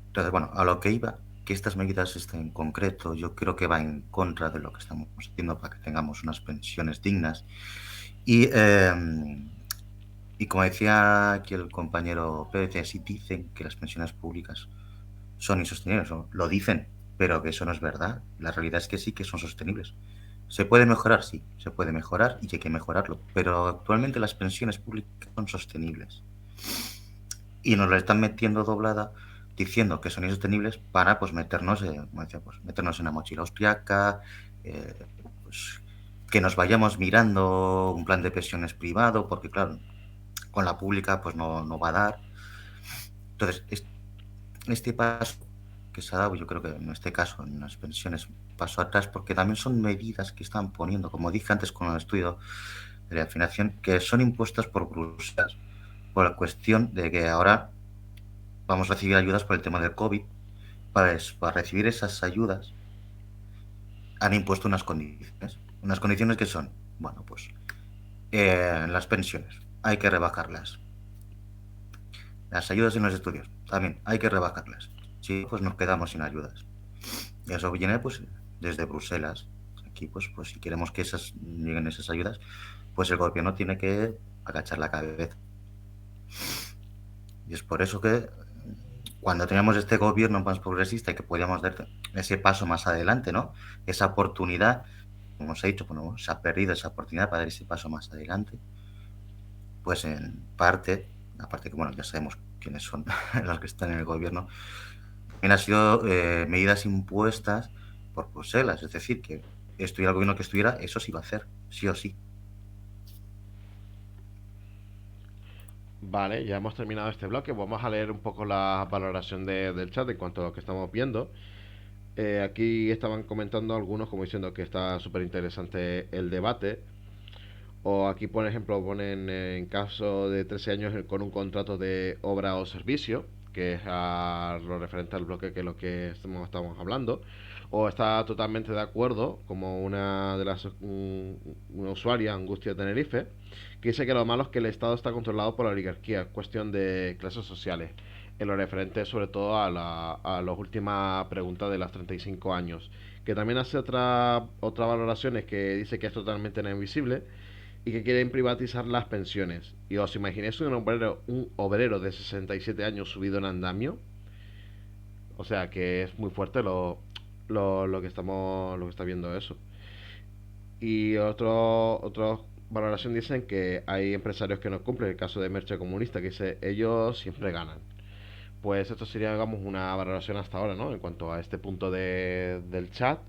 Entonces, bueno, a lo que iba, que estas medidas en concreto, yo creo que va en contra de lo que estamos haciendo para que tengamos unas pensiones dignas. Y como decía aquí el compañero Pérez, sí dicen que las pensiones públicas son insostenibles, ¿no? Lo dicen, pero que eso no es verdad. La realidad es que sí que son sostenibles. ¿Se puede mejorar? Sí, se puede mejorar y hay que mejorarlo, pero actualmente las pensiones públicas son sostenibles y nos la están metiendo doblada diciendo que son insostenibles para pues meternos, meternos en la mochila austriaca, pues, que nos vayamos mirando un plan de pensiones privado, porque claro, con la pública pues no va a dar. Entonces, este paso que se ha dado, yo creo que en este caso, en las pensiones, paso atrás, porque también son medidas que están poniendo, como dije antes con el estudio de la financiación, que son impuestas por Bruselas, por la cuestión de que ahora vamos a recibir ayudas por el tema del COVID. Para recibir esas ayudas han impuesto unas condiciones que son, bueno, pues las pensiones hay que rebajarlas, las ayudas en los estudios también hay que rebajarlas, si pues nos quedamos sin ayudas. Y eso viene pues desde Bruselas. Aquí pues si queremos que lleguen esas ayudas, pues el gobierno tiene que agachar la cabeza. Y es por eso que cuando teníamos este gobierno más progresista y que podíamos dar ese paso más adelante, ¿no? Esa oportunidad, como os he dicho, bueno, se ha perdido esa oportunidad para dar ese paso más adelante. Pues en parte, aparte que, bueno, ya sabemos quiénes son los que están en el gobierno, también han sido medidas impuestas por Bruselas. Es decir, que estuviera el gobierno que estuviera, eso se iba a hacer, sí o sí. Vale, ya hemos terminado este bloque. Vamos a leer un poco la valoración del chat en cuanto a lo que estamos viendo. Aquí estaban comentando algunos como diciendo que está súper interesante el debate. O aquí, por ejemplo, ponen en caso de 13 años con un contrato de obra o servicio, que es a lo referente al bloque que es lo que estamos hablando. O está totalmente de acuerdo, como una de las una usuaria, Angustia Tenerife, que dice que lo malo es que el Estado está controlado por la oligarquía, cuestión de clases sociales. En lo referente sobre todo a las últimas preguntas de las 35 años. Que también hace otra valoraciones que dice que es totalmente invisible y que quieren privatizar las pensiones. Y os imaginéis un obrero de 67 años subido en andamio. O sea que es muy fuerte lo que lo que está viendo eso. Y otros valoración dicen que hay empresarios que no cumplen. El caso de Merche Comunista, que dice ellos siempre ganan. Pues esto sería, digamos, una valoración hasta ahora, ¿no? En cuanto a este punto del chat.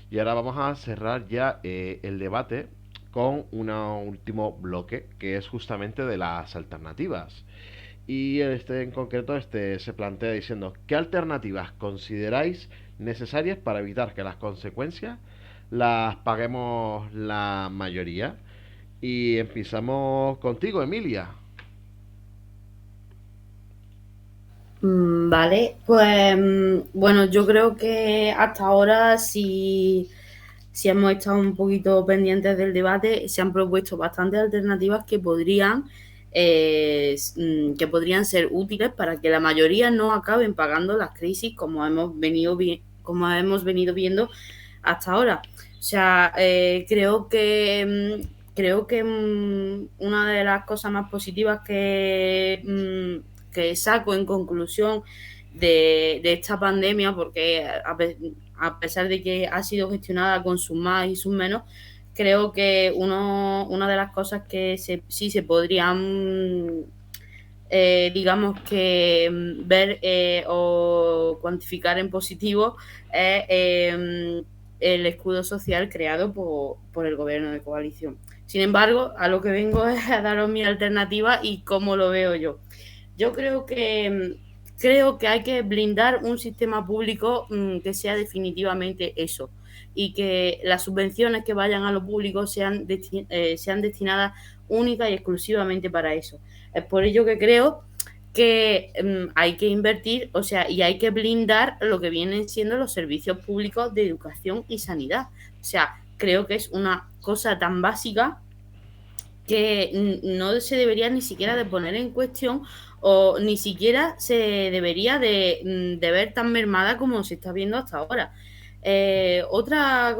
Y ahora vamos a cerrar ya el debate con un último bloque, que es justamente de las alternativas. Y este en concreto se plantea diciendo, ¿qué alternativas consideráis necesarias para evitar que las consecuencias las paguemos la mayoría? Y empezamos contigo, Emilia. Vale, pues bueno, yo creo que hasta ahora si hemos estado un poquito pendientes del debate, se han propuesto bastantes alternativas que podrían ser útiles para que la mayoría no acaben pagando las crisis como hemos venido viendo hasta ahora. O sea, creo que una de las cosas más positivas que saco en conclusión de esta pandemia, porque a pesar de que ha sido gestionada con sus más y sus menos, creo que una de las cosas que sí se podrían, digamos que ver o cuantificar en positivo es el escudo social creado por el gobierno de coalición. Sin embargo, a lo que vengo es a daros mi alternativa y cómo lo veo yo. Yo creo que hay que blindar un sistema público que sea definitivamente eso y que las subvenciones que vayan a lo público sean destinadas única y exclusivamente para eso. Es por ello que creo que hay que invertir, o sea, y hay que blindar lo que vienen siendo los servicios públicos de educación y sanidad. O sea, creo que es una cosa tan básica que no se debería ni siquiera de poner en cuestión o ni siquiera se debería de ver tan mermada como se está viendo hasta ahora. Otra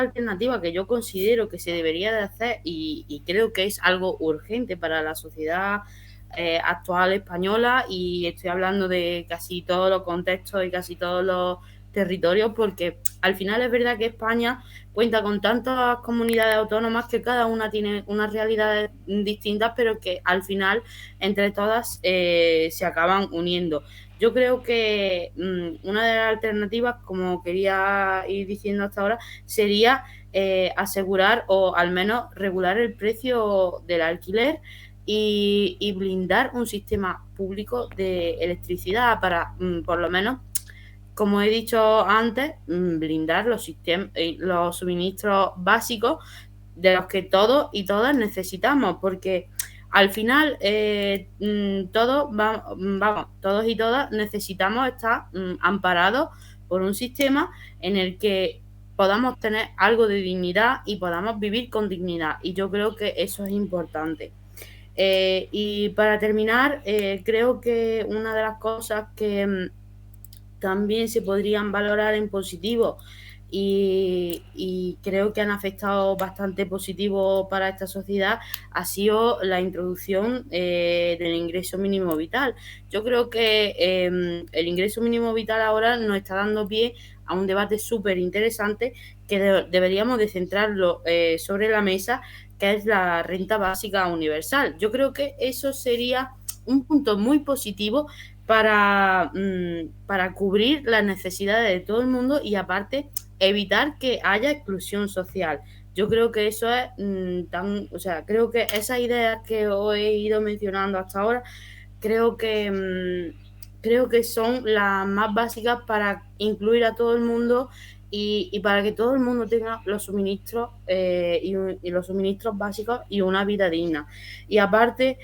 alternativa que yo considero que se debería de hacer y creo que es algo urgente para la sociedad actual española, y estoy hablando de casi todos los contextos y casi todos territorios, porque al final es verdad que España cuenta con tantas comunidades autónomas que cada una tiene unas realidades distintas, pero que al final entre todas se acaban uniendo. Yo creo que una de las alternativas, como quería ir diciendo hasta ahora, sería asegurar o al menos regular el precio del alquiler y blindar un sistema público de electricidad para, por lo menos, como he dicho antes, blindar los suministros básicos de los que todos y todas necesitamos, porque al final todos y todas necesitamos estar amparados por un sistema en el que podamos tener algo de dignidad y podamos vivir con dignidad, y yo creo que eso es importante. Y para terminar, creo que una de las cosas que también se podrían valorar en positivo y creo que han afectado bastante positivo para esta sociedad ha sido la introducción del ingreso mínimo vital. Yo creo que el ingreso mínimo vital ahora nos está dando pie a un debate súper interesante que deberíamos de centrarlo sobre la mesa, que es la renta básica universal. Yo creo que eso sería un punto muy positivo para cubrir las necesidades de todo el mundo y aparte evitar que haya exclusión social. Yo creo que eso es creo que esas ideas que os he ido mencionando hasta ahora, creo que son las más básicas para incluir a todo el mundo y para que todo el mundo tenga los suministros y los suministros básicos y una vida digna. Y aparte,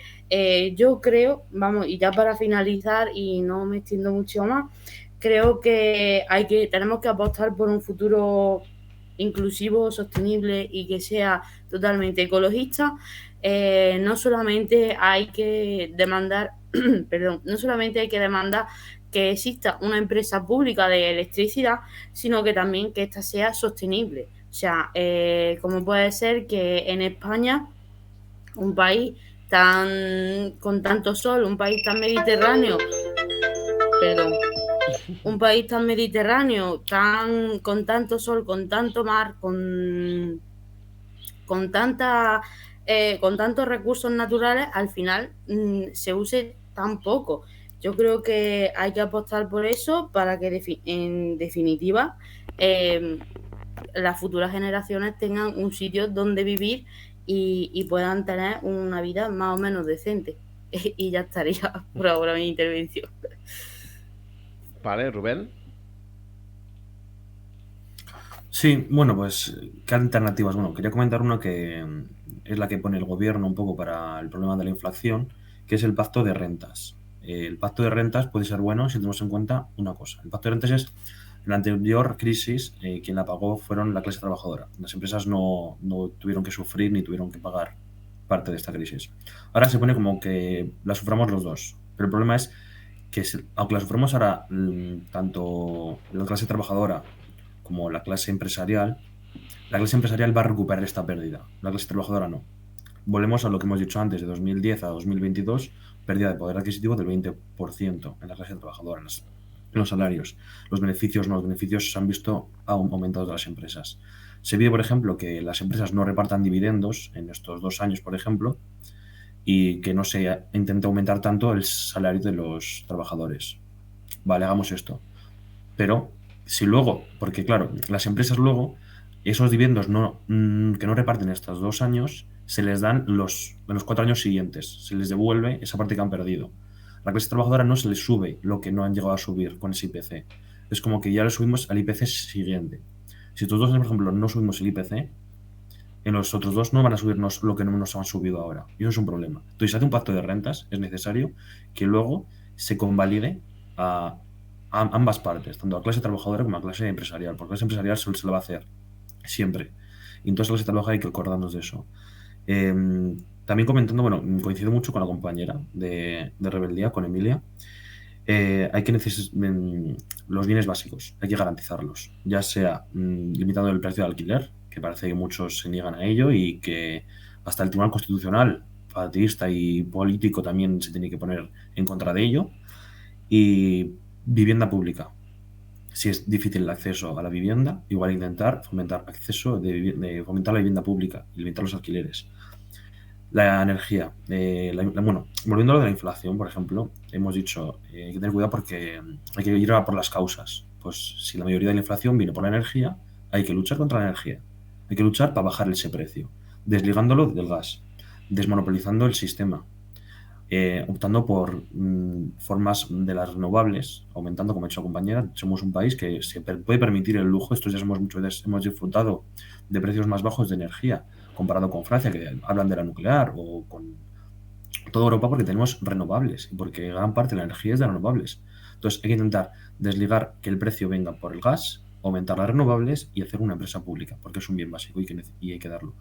yo creo, y ya para finalizar y no me extiendo mucho más, creo que tenemos que apostar por un futuro inclusivo, sostenible y que sea totalmente ecologista. No solamente hay que demandar, no solamente hay que demandar que exista una empresa pública de electricidad, sino que también que ésta sea sostenible. O sea, como puede ser que en España, un país con tanto sol, un país tan mediterráneo, con tanto sol, con tanto mar, con tantos recursos naturales, al final se use tan poco. Yo creo que hay que apostar por eso para que en definitiva las futuras generaciones tengan un sitio donde vivir y puedan tener una vida más o menos decente. Y ya estaría por ahora mi intervención. Vale, Rubén. Sí, bueno, pues, ¿qué alternativas? Bueno, quería comentar una que es la que pone el gobierno un poco para el problema de la inflación, que es el pacto de rentas. El pacto de rentas puede ser bueno si tenemos en cuenta una cosa. El pacto de rentas es, en la anterior crisis, quien la pagó fueron la clase trabajadora. Las empresas no tuvieron que sufrir ni tuvieron que pagar parte de esta crisis. Ahora se pone como que la suframos los dos, pero el problema es que aunque la suframos ahora tanto la clase trabajadora como la clase empresarial va a recuperar esta pérdida, la clase trabajadora no. Volvemos a lo que hemos dicho antes, de 2010 a 2022, pérdida de poder adquisitivo del 20% en la clase trabajadora, en los salarios. Los beneficios se han visto aumentados de las empresas. Se ve, por ejemplo, que las empresas no repartan dividendos en estos 2 años, por ejemplo, y que no se intenta aumentar tanto el salario de los trabajadores. Vale, hagamos esto. Pero si luego, porque claro, las empresas luego, esos dividendos que no reparten estos 2 años, se les dan en los 4 años siguientes, se les devuelve esa parte que han perdido. A la clase trabajadora no se les sube lo que no han llegado a subir con ese IPC. Es como que ya le subimos al IPC siguiente. Si estos 2 años, por ejemplo, no subimos el IPC, en los otros 2 no van a subirnos lo que no nos han subido ahora. Y eso es un problema. Entonces, si hace un pacto de rentas, es necesario que luego se convalide a ambas partes, tanto a clase trabajadora como a clase empresarial, porque a clase empresarial se lo va a hacer siempre. Y entonces a clase trabajadora hay que acordarnos de eso. También comentando, bueno, coincido mucho con la compañera de Rebeldía, con Emilia. Hay que los bienes básicos, hay que garantizarlos, ya sea limitando el precio de alquiler, que parece que muchos se niegan a ello y que hasta el Tribunal Constitucional, partidista y político, también se tiene que poner en contra de ello, y vivienda pública. si es difícil el acceso a la vivienda, igual intentar fomentar fomentar la vivienda pública y limitar los alquileres. La energía. Bueno, volviendo a lo de la inflación, por ejemplo, hemos dicho hay que tener cuidado porque hay que ir a por las causas. Pues si la mayoría de la inflación viene por la energía, hay que luchar contra la energía. Hay que luchar para bajar ese precio, desligándolo del gas, desmonopolizando el sistema, optando por formas de las renovables, aumentando, como ha dicho la compañera, somos un país que se puede permitir el lujo. Estos días muchas veces hemos disfrutado de precios más bajos de energía, comparado con Francia, que hablan de la nuclear, o con toda Europa, porque tenemos renovables y porque gran parte de la energía es de renovables. Entonces hay que intentar desligar que el precio venga por el gas, aumentar las renovables y hacer una empresa pública, porque es un bien básico y hay que darlo.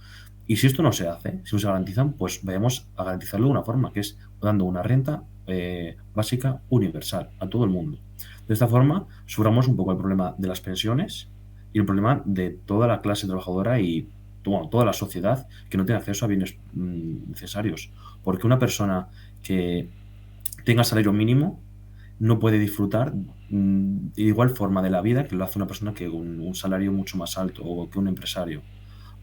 Y si esto no se hace, si no se garantizan, pues vayamos a garantizarlo de una forma, que es dando una renta básica universal a todo el mundo. De esta forma, suframos un poco el problema de las pensiones y el problema de toda la clase trabajadora y toda la sociedad que no tiene acceso a bienes necesarios. Porque una persona que tenga salario mínimo no puede disfrutar de igual forma de la vida que lo hace una persona que un salario mucho más alto o que un empresario.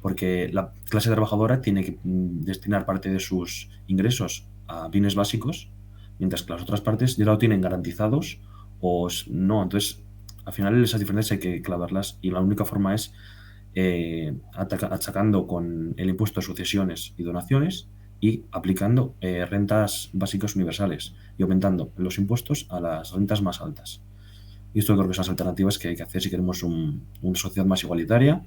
Porque la clase trabajadora tiene que destinar parte de sus ingresos a bienes básicos, mientras que las otras partes ya lo tienen garantizados o no. Entonces, al final esas diferencias hay que clavarlas y la única forma es achacando con el impuesto de sucesiones y donaciones y aplicando rentas básicas universales y aumentando los impuestos a las rentas más altas. Y esto creo que son las alternativas que hay que hacer si queremos una sociedad más igualitaria,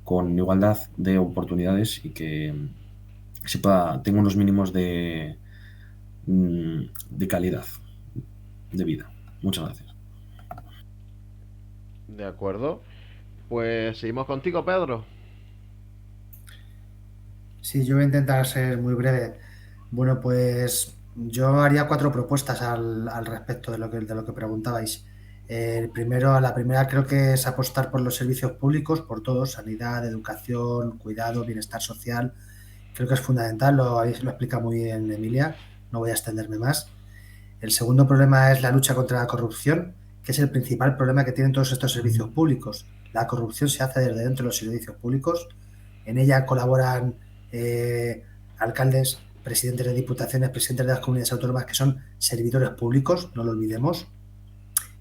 con igualdad de oportunidades y que tenga unos mínimos de calidad de vida. Muchas gracias. De acuerdo. Pues seguimos contigo, Pedro. Sí, yo voy a intentar ser muy breve. Bueno, pues yo haría 4 propuestas al respecto de lo que preguntabais. La primera creo que es apostar por los servicios públicos, por todos, sanidad, educación, cuidado, bienestar social. Creo que es fundamental, lo explica muy bien Emilia, no voy a extenderme más. El segundo problema es la lucha contra la corrupción, que es el principal problema que tienen todos estos servicios públicos. La corrupción se hace desde dentro de los servicios públicos. En ella colaboran alcaldes, presidentes de diputaciones, presidentes de las comunidades autónomas que son servidores públicos, no lo olvidemos,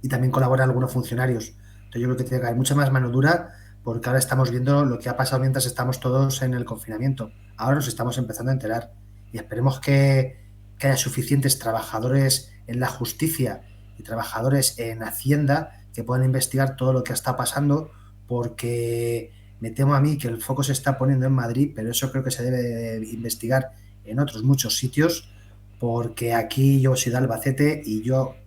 y también colaboran algunos funcionarios. Entonces yo creo que tiene que haber mucha más mano dura porque ahora estamos viendo lo que ha pasado mientras estamos todos en el confinamiento. Ahora nos estamos empezando a enterar y esperemos que haya suficientes trabajadores en la justicia y trabajadores en Hacienda que puedan investigar todo lo que está pasando, porque me temo a mí que el foco se está poniendo en Madrid, pero eso creo que se debe investigar en otros muchos sitios, porque aquí yo soy de Albacete y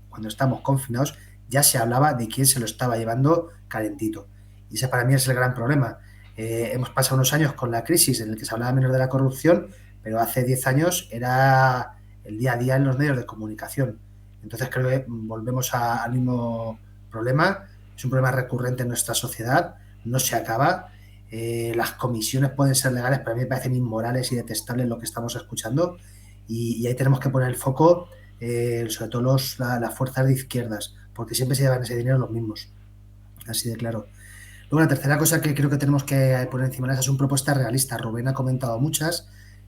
cuando estamos confinados ya se hablaba de quién se lo estaba llevando calentito. Y ese para mí es el gran problema. Hemos pasado unos años con la crisis en el que se hablaba menos de la corrupción, pero hace 10 años era el día a día en los medios de comunicación. Entonces creo que volvemos al mismo problema. Es un problema recurrente en nuestra sociedad, no se acaba. Las comisiones pueden ser legales, pero a mí me parecen inmorales y detestables lo que estamos escuchando, y ahí tenemos que poner el foco, sobre todo las fuerzas de izquierdas, porque siempre se llevan ese dinero los mismos, así de claro. Luego la tercera cosa que creo que tenemos que poner encima de la mesa son propuestas realistas. Rubén ha comentado muchas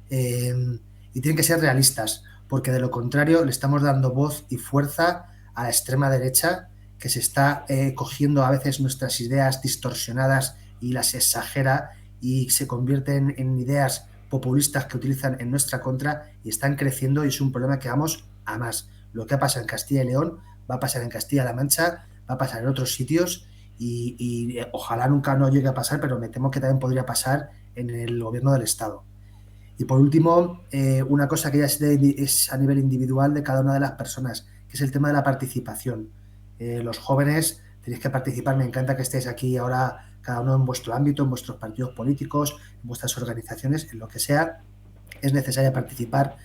y tienen que ser realistas, porque de lo contrario le estamos dando voz y fuerza a la extrema derecha, que se está cogiendo a veces nuestras ideas distorsionadas y las exagera y se convierten en ideas populistas que utilizan en nuestra contra y están creciendo, y es un problema que vamos a más. Lo que ha pasado en Castilla y León va a pasar en Castilla-La Mancha, va a pasar en otros sitios y ojalá nunca no llegue a pasar, pero me temo que también podría pasar en el gobierno del Estado. Y por último, una cosa que ya es a nivel individual de cada una de las personas, que es el tema de la participación. Los jóvenes tenéis que participar, me encanta que estéis aquí ahora cada uno en vuestro ámbito, en vuestros partidos políticos, en vuestras organizaciones, en lo que sea, es necesario participar.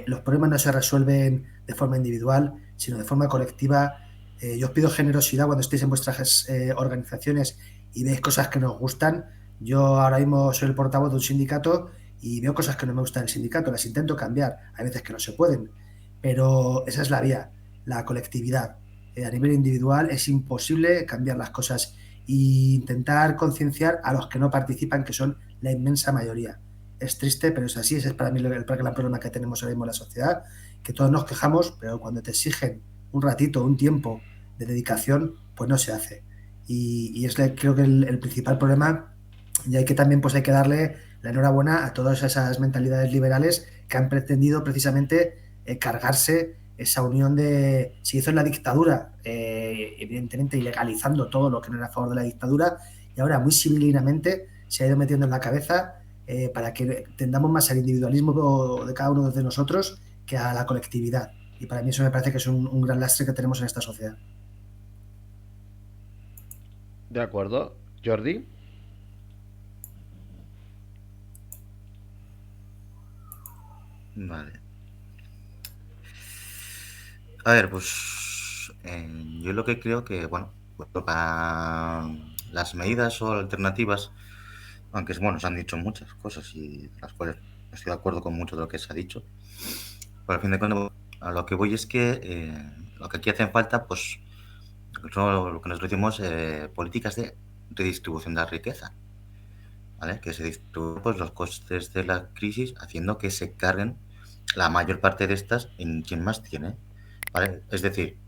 Los problemas no se resuelven de forma individual, sino de forma colectiva. Yo os pido generosidad cuando estéis en vuestras organizaciones y veis cosas que nos gustan. Yo ahora mismo soy el portavoz de un sindicato y veo cosas que no me gustan del sindicato, las intento cambiar, hay veces que no se pueden, pero esa es la vía, la colectividad. a nivel individual es imposible cambiar las cosas e intentar concienciar a los que no participan, que son la inmensa mayoría. Es triste, pero es así. Ese es para mí el gran problema que tenemos ahora mismo en la sociedad, que todos nos quejamos, pero cuando te exigen un ratito, un tiempo de dedicación, pues no se hace. Y es creo que el principal problema, y hay que también pues hay que darle la enhorabuena a todas esas mentalidades liberales que han pretendido precisamente cargarse esa unión se hizo en la dictadura, evidentemente ilegalizando todo lo que no era a favor de la dictadura, y ahora muy civilinamente se ha ido metiendo en la cabeza para que tendamos más al individualismo de cada uno de nosotros que a la colectividad. Y para mí eso me parece que es un gran lastre que tenemos en esta sociedad. De acuerdo. Jordi. Vale. A ver, pues yo lo que creo que, bueno, pues para las medidas o alternativas, aunque bueno, se han dicho muchas cosas y las cuales estoy de acuerdo con mucho de lo que se ha dicho, pero al fin de cuentas a lo que voy es que lo que aquí hacen falta, pues lo que nosotros decimos, políticas de redistribución de la riqueza, ¿vale? Que se distribuyen pues, los costes de la crisis haciendo que se carguen la mayor parte de estas en quien más tiene, ¿vale? Es decir,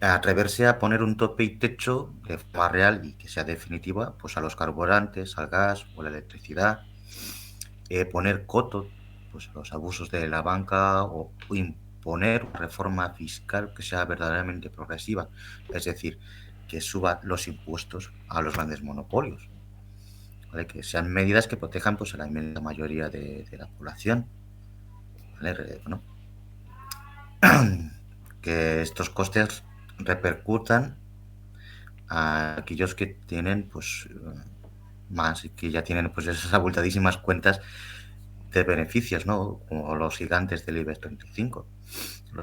atreverse a poner un tope y techo de forma real y que sea definitiva pues a los carburantes, al gas o la electricidad, poner coto pues a los abusos de la banca o imponer una reforma fiscal que sea verdaderamente progresiva, es decir, que suba los impuestos a los grandes monopolios, ¿vale? Que sean medidas que protejan pues a la inmensa mayoría de la población, ¿vale? Bueno, que estos costes repercutan a aquellos que tienen pues más y que ya tienen pues esas abultadísimas cuentas de beneficios, ¿no? Como los gigantes del IBEX 35.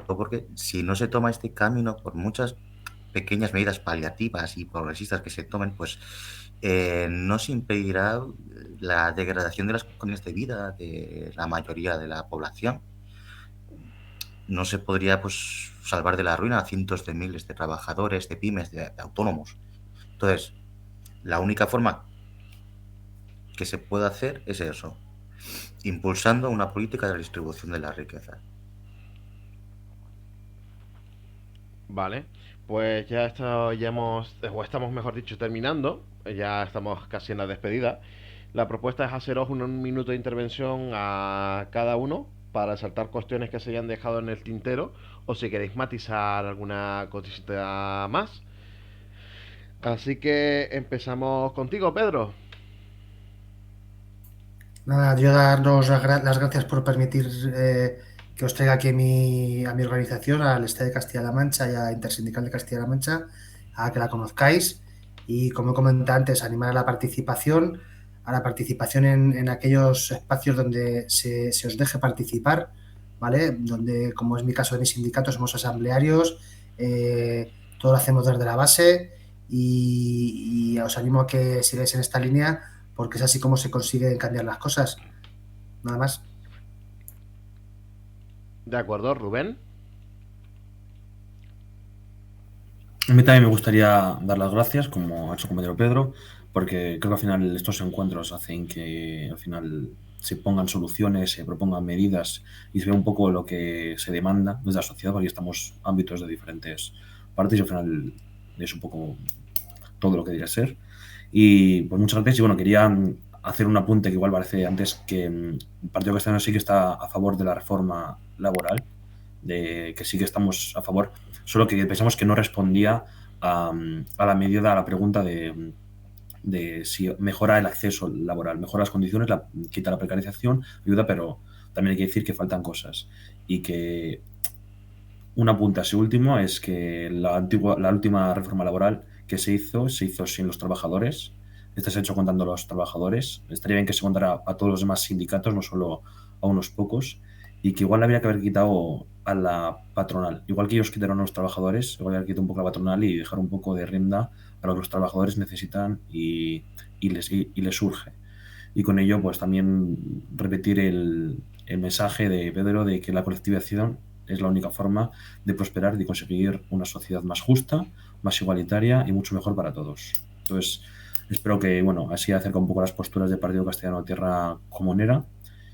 Porque si no se toma este camino por muchas pequeñas medidas paliativas y progresistas que se tomen, pues no se impedirá la degradación de las condiciones de vida de la mayoría de la población. No se podría pues salvar de la ruina a cientos de miles de trabajadores, de pymes, de autónomos. Entonces, la única forma que se puede hacer es eso, impulsando una política de distribución de la riqueza. Vale. Pues estamos, mejor dicho, terminando. Ya estamos casi en la despedida. La propuesta es haceros un minuto de intervención a cada uno para saltar cuestiones que se hayan dejado en el tintero o si queréis matizar alguna cosita más. Así que empezamos contigo, Pedro. Nada, yo daros las gracias por permitir que os traiga aquí a mi organización, al Estado de Castilla-La Mancha y a Intersindical de Castilla-La Mancha, a que la conozcáis y, como he comentado antes, animar a la participación en aquellos espacios donde se os deje participar, ¿vale? Donde, como es mi caso de mi sindicato, somos asamblearios, todo lo hacemos desde la base y os animo a que sigáis en esta línea porque es así como se consiguen cambiar las cosas. Nada más. De acuerdo, Rubén. A mí también me gustaría dar las gracias, como ha hecho el compañero Pedro, porque creo que al final estos encuentros hacen que al final se pongan soluciones, se propongan medidas y se vea un poco lo que se demanda desde la sociedad, porque estamos ámbitos de diferentes partes y al final es un poco todo lo que debería ser. Y pues muchas gracias. Y bueno, quería hacer un apunte que igual parece antes que el Partido Castellano sí que está a favor de la reforma laboral, de que sí que estamos a favor, solo que pensamos que no respondía a la medida, a la pregunta de si mejora el acceso laboral, mejora las condiciones, quita la precarización, ayuda, pero también hay que decir que faltan cosas. Y que un apunte así último es que la última reforma laboral que se hizo sin los trabajadores. Este se ha hecho contando a los trabajadores. Estaría bien que se contara a todos los demás sindicatos, no solo a unos pocos, y que igual habría que haber quitado a la patronal. Igual que ellos quitaron a los trabajadores, igual haber quitado un poco a la patronal y dejar un poco de rienda a lo que los trabajadores necesitan y les surge. Y con ello, pues también repetir el mensaje de Pedro de que la colectivización es la única forma de prosperar y de conseguir una sociedad más justa, más igualitaria y mucho mejor para todos. Entonces, espero que, bueno, así acerca un poco las posturas del Partido Castellano de Tierra Comunera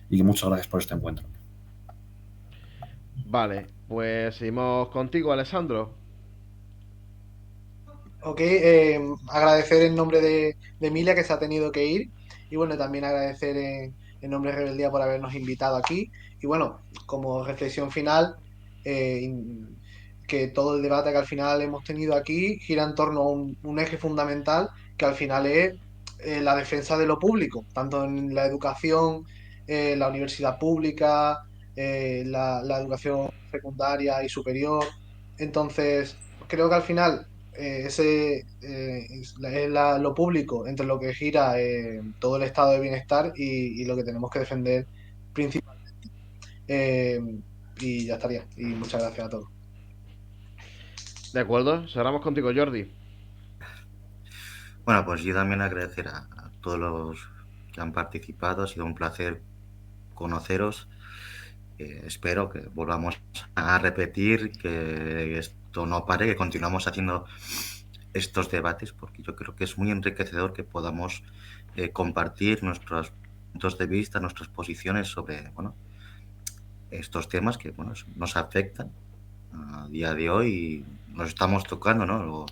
y que muchas gracias por este encuentro. Vale, pues seguimos contigo, Alessandro. Ok, agradecer en nombre de Emilia que se ha tenido que ir y bueno, también agradecer en nombre de Rebeldía por habernos invitado aquí y bueno, como reflexión final, que todo el debate que al final hemos tenido aquí gira en torno a un eje fundamental que al final es la defensa de lo público, tanto en la educación, la universidad pública, la educación secundaria y superior. Entonces, creo que al final es lo público entre lo que gira todo el estado de bienestar y lo que tenemos que defender principalmente. Eh, y ya estaría. Y muchas gracias a todos. De acuerdo, cerramos contigo, Jordi. Bueno, pues yo también agradecer a todos los que han participado. Ha sido un placer conoceros. Espero que volvamos a repetir, que esto no pare, que continuamos haciendo estos debates, porque yo creo que es muy enriquecedor que podamos compartir nuestros puntos de vista, nuestras posiciones sobre, bueno, estos temas que, bueno, nos afectan a día de hoy y nos estamos tocando, ¿no?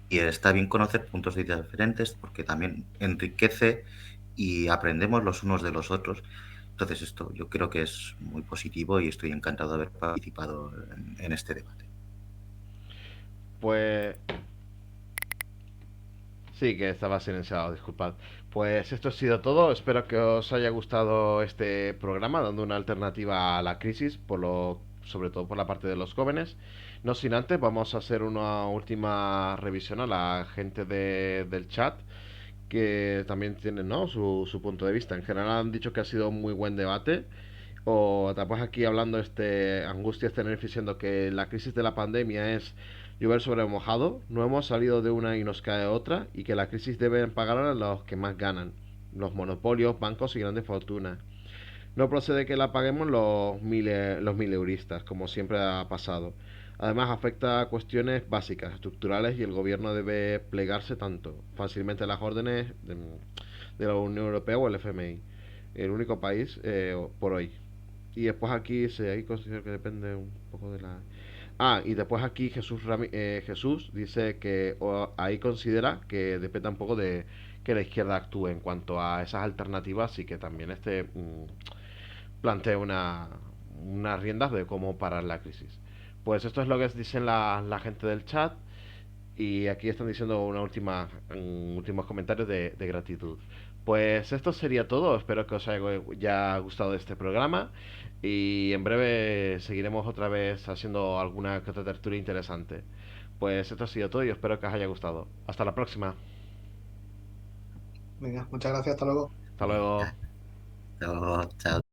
Y está bien conocer puntos de vista diferentes porque también enriquece y aprendemos los unos de los otros. Entonces esto yo creo que es muy positivo y estoy encantado de haber participado en este debate. Pues sí, que estaba silenciado, disculpad. Pues esto ha sido todo. Espero que os haya gustado este programa, dando una alternativa a la crisis, sobre todo por la parte de los jóvenes. No sin antes, vamos a hacer una última revisión a la gente del chat, que también tienen, ¿no?, su punto de vista. En general han dicho que ha sido un muy buen debate. O estamos aquí hablando, Angustias tener diciendo que la crisis de la pandemia es llover sobre mojado, no hemos salido de una y nos cae otra, y que la crisis deben pagar a los que más ganan, los monopolios, bancos y grandes fortunas. No procede que la paguemos los mileuristas, como siempre ha pasado. Además afecta a cuestiones básicas, estructurales, y el gobierno debe plegarse tanto fácilmente a las órdenes de la Unión Europea o el FMI, el único país por hoy. Y después aquí ahí considero que depende un poco de la... Ah, y después aquí Jesús dice que ahí considera que depende un poco de que la izquierda actúe en cuanto a esas alternativas, y que también plantee unas riendas de cómo parar la crisis. Pues esto es lo que dicen la gente del chat, y aquí están diciendo últimos comentarios de gratitud. Pues esto sería todo. Espero que os haya gustado este programa. Y en breve seguiremos otra vez haciendo alguna que otra tertulia interesante. Pues esto ha sido todo y espero que os haya gustado. Hasta la próxima. Venga, muchas gracias. Hasta luego. Hasta luego. Chao, chao.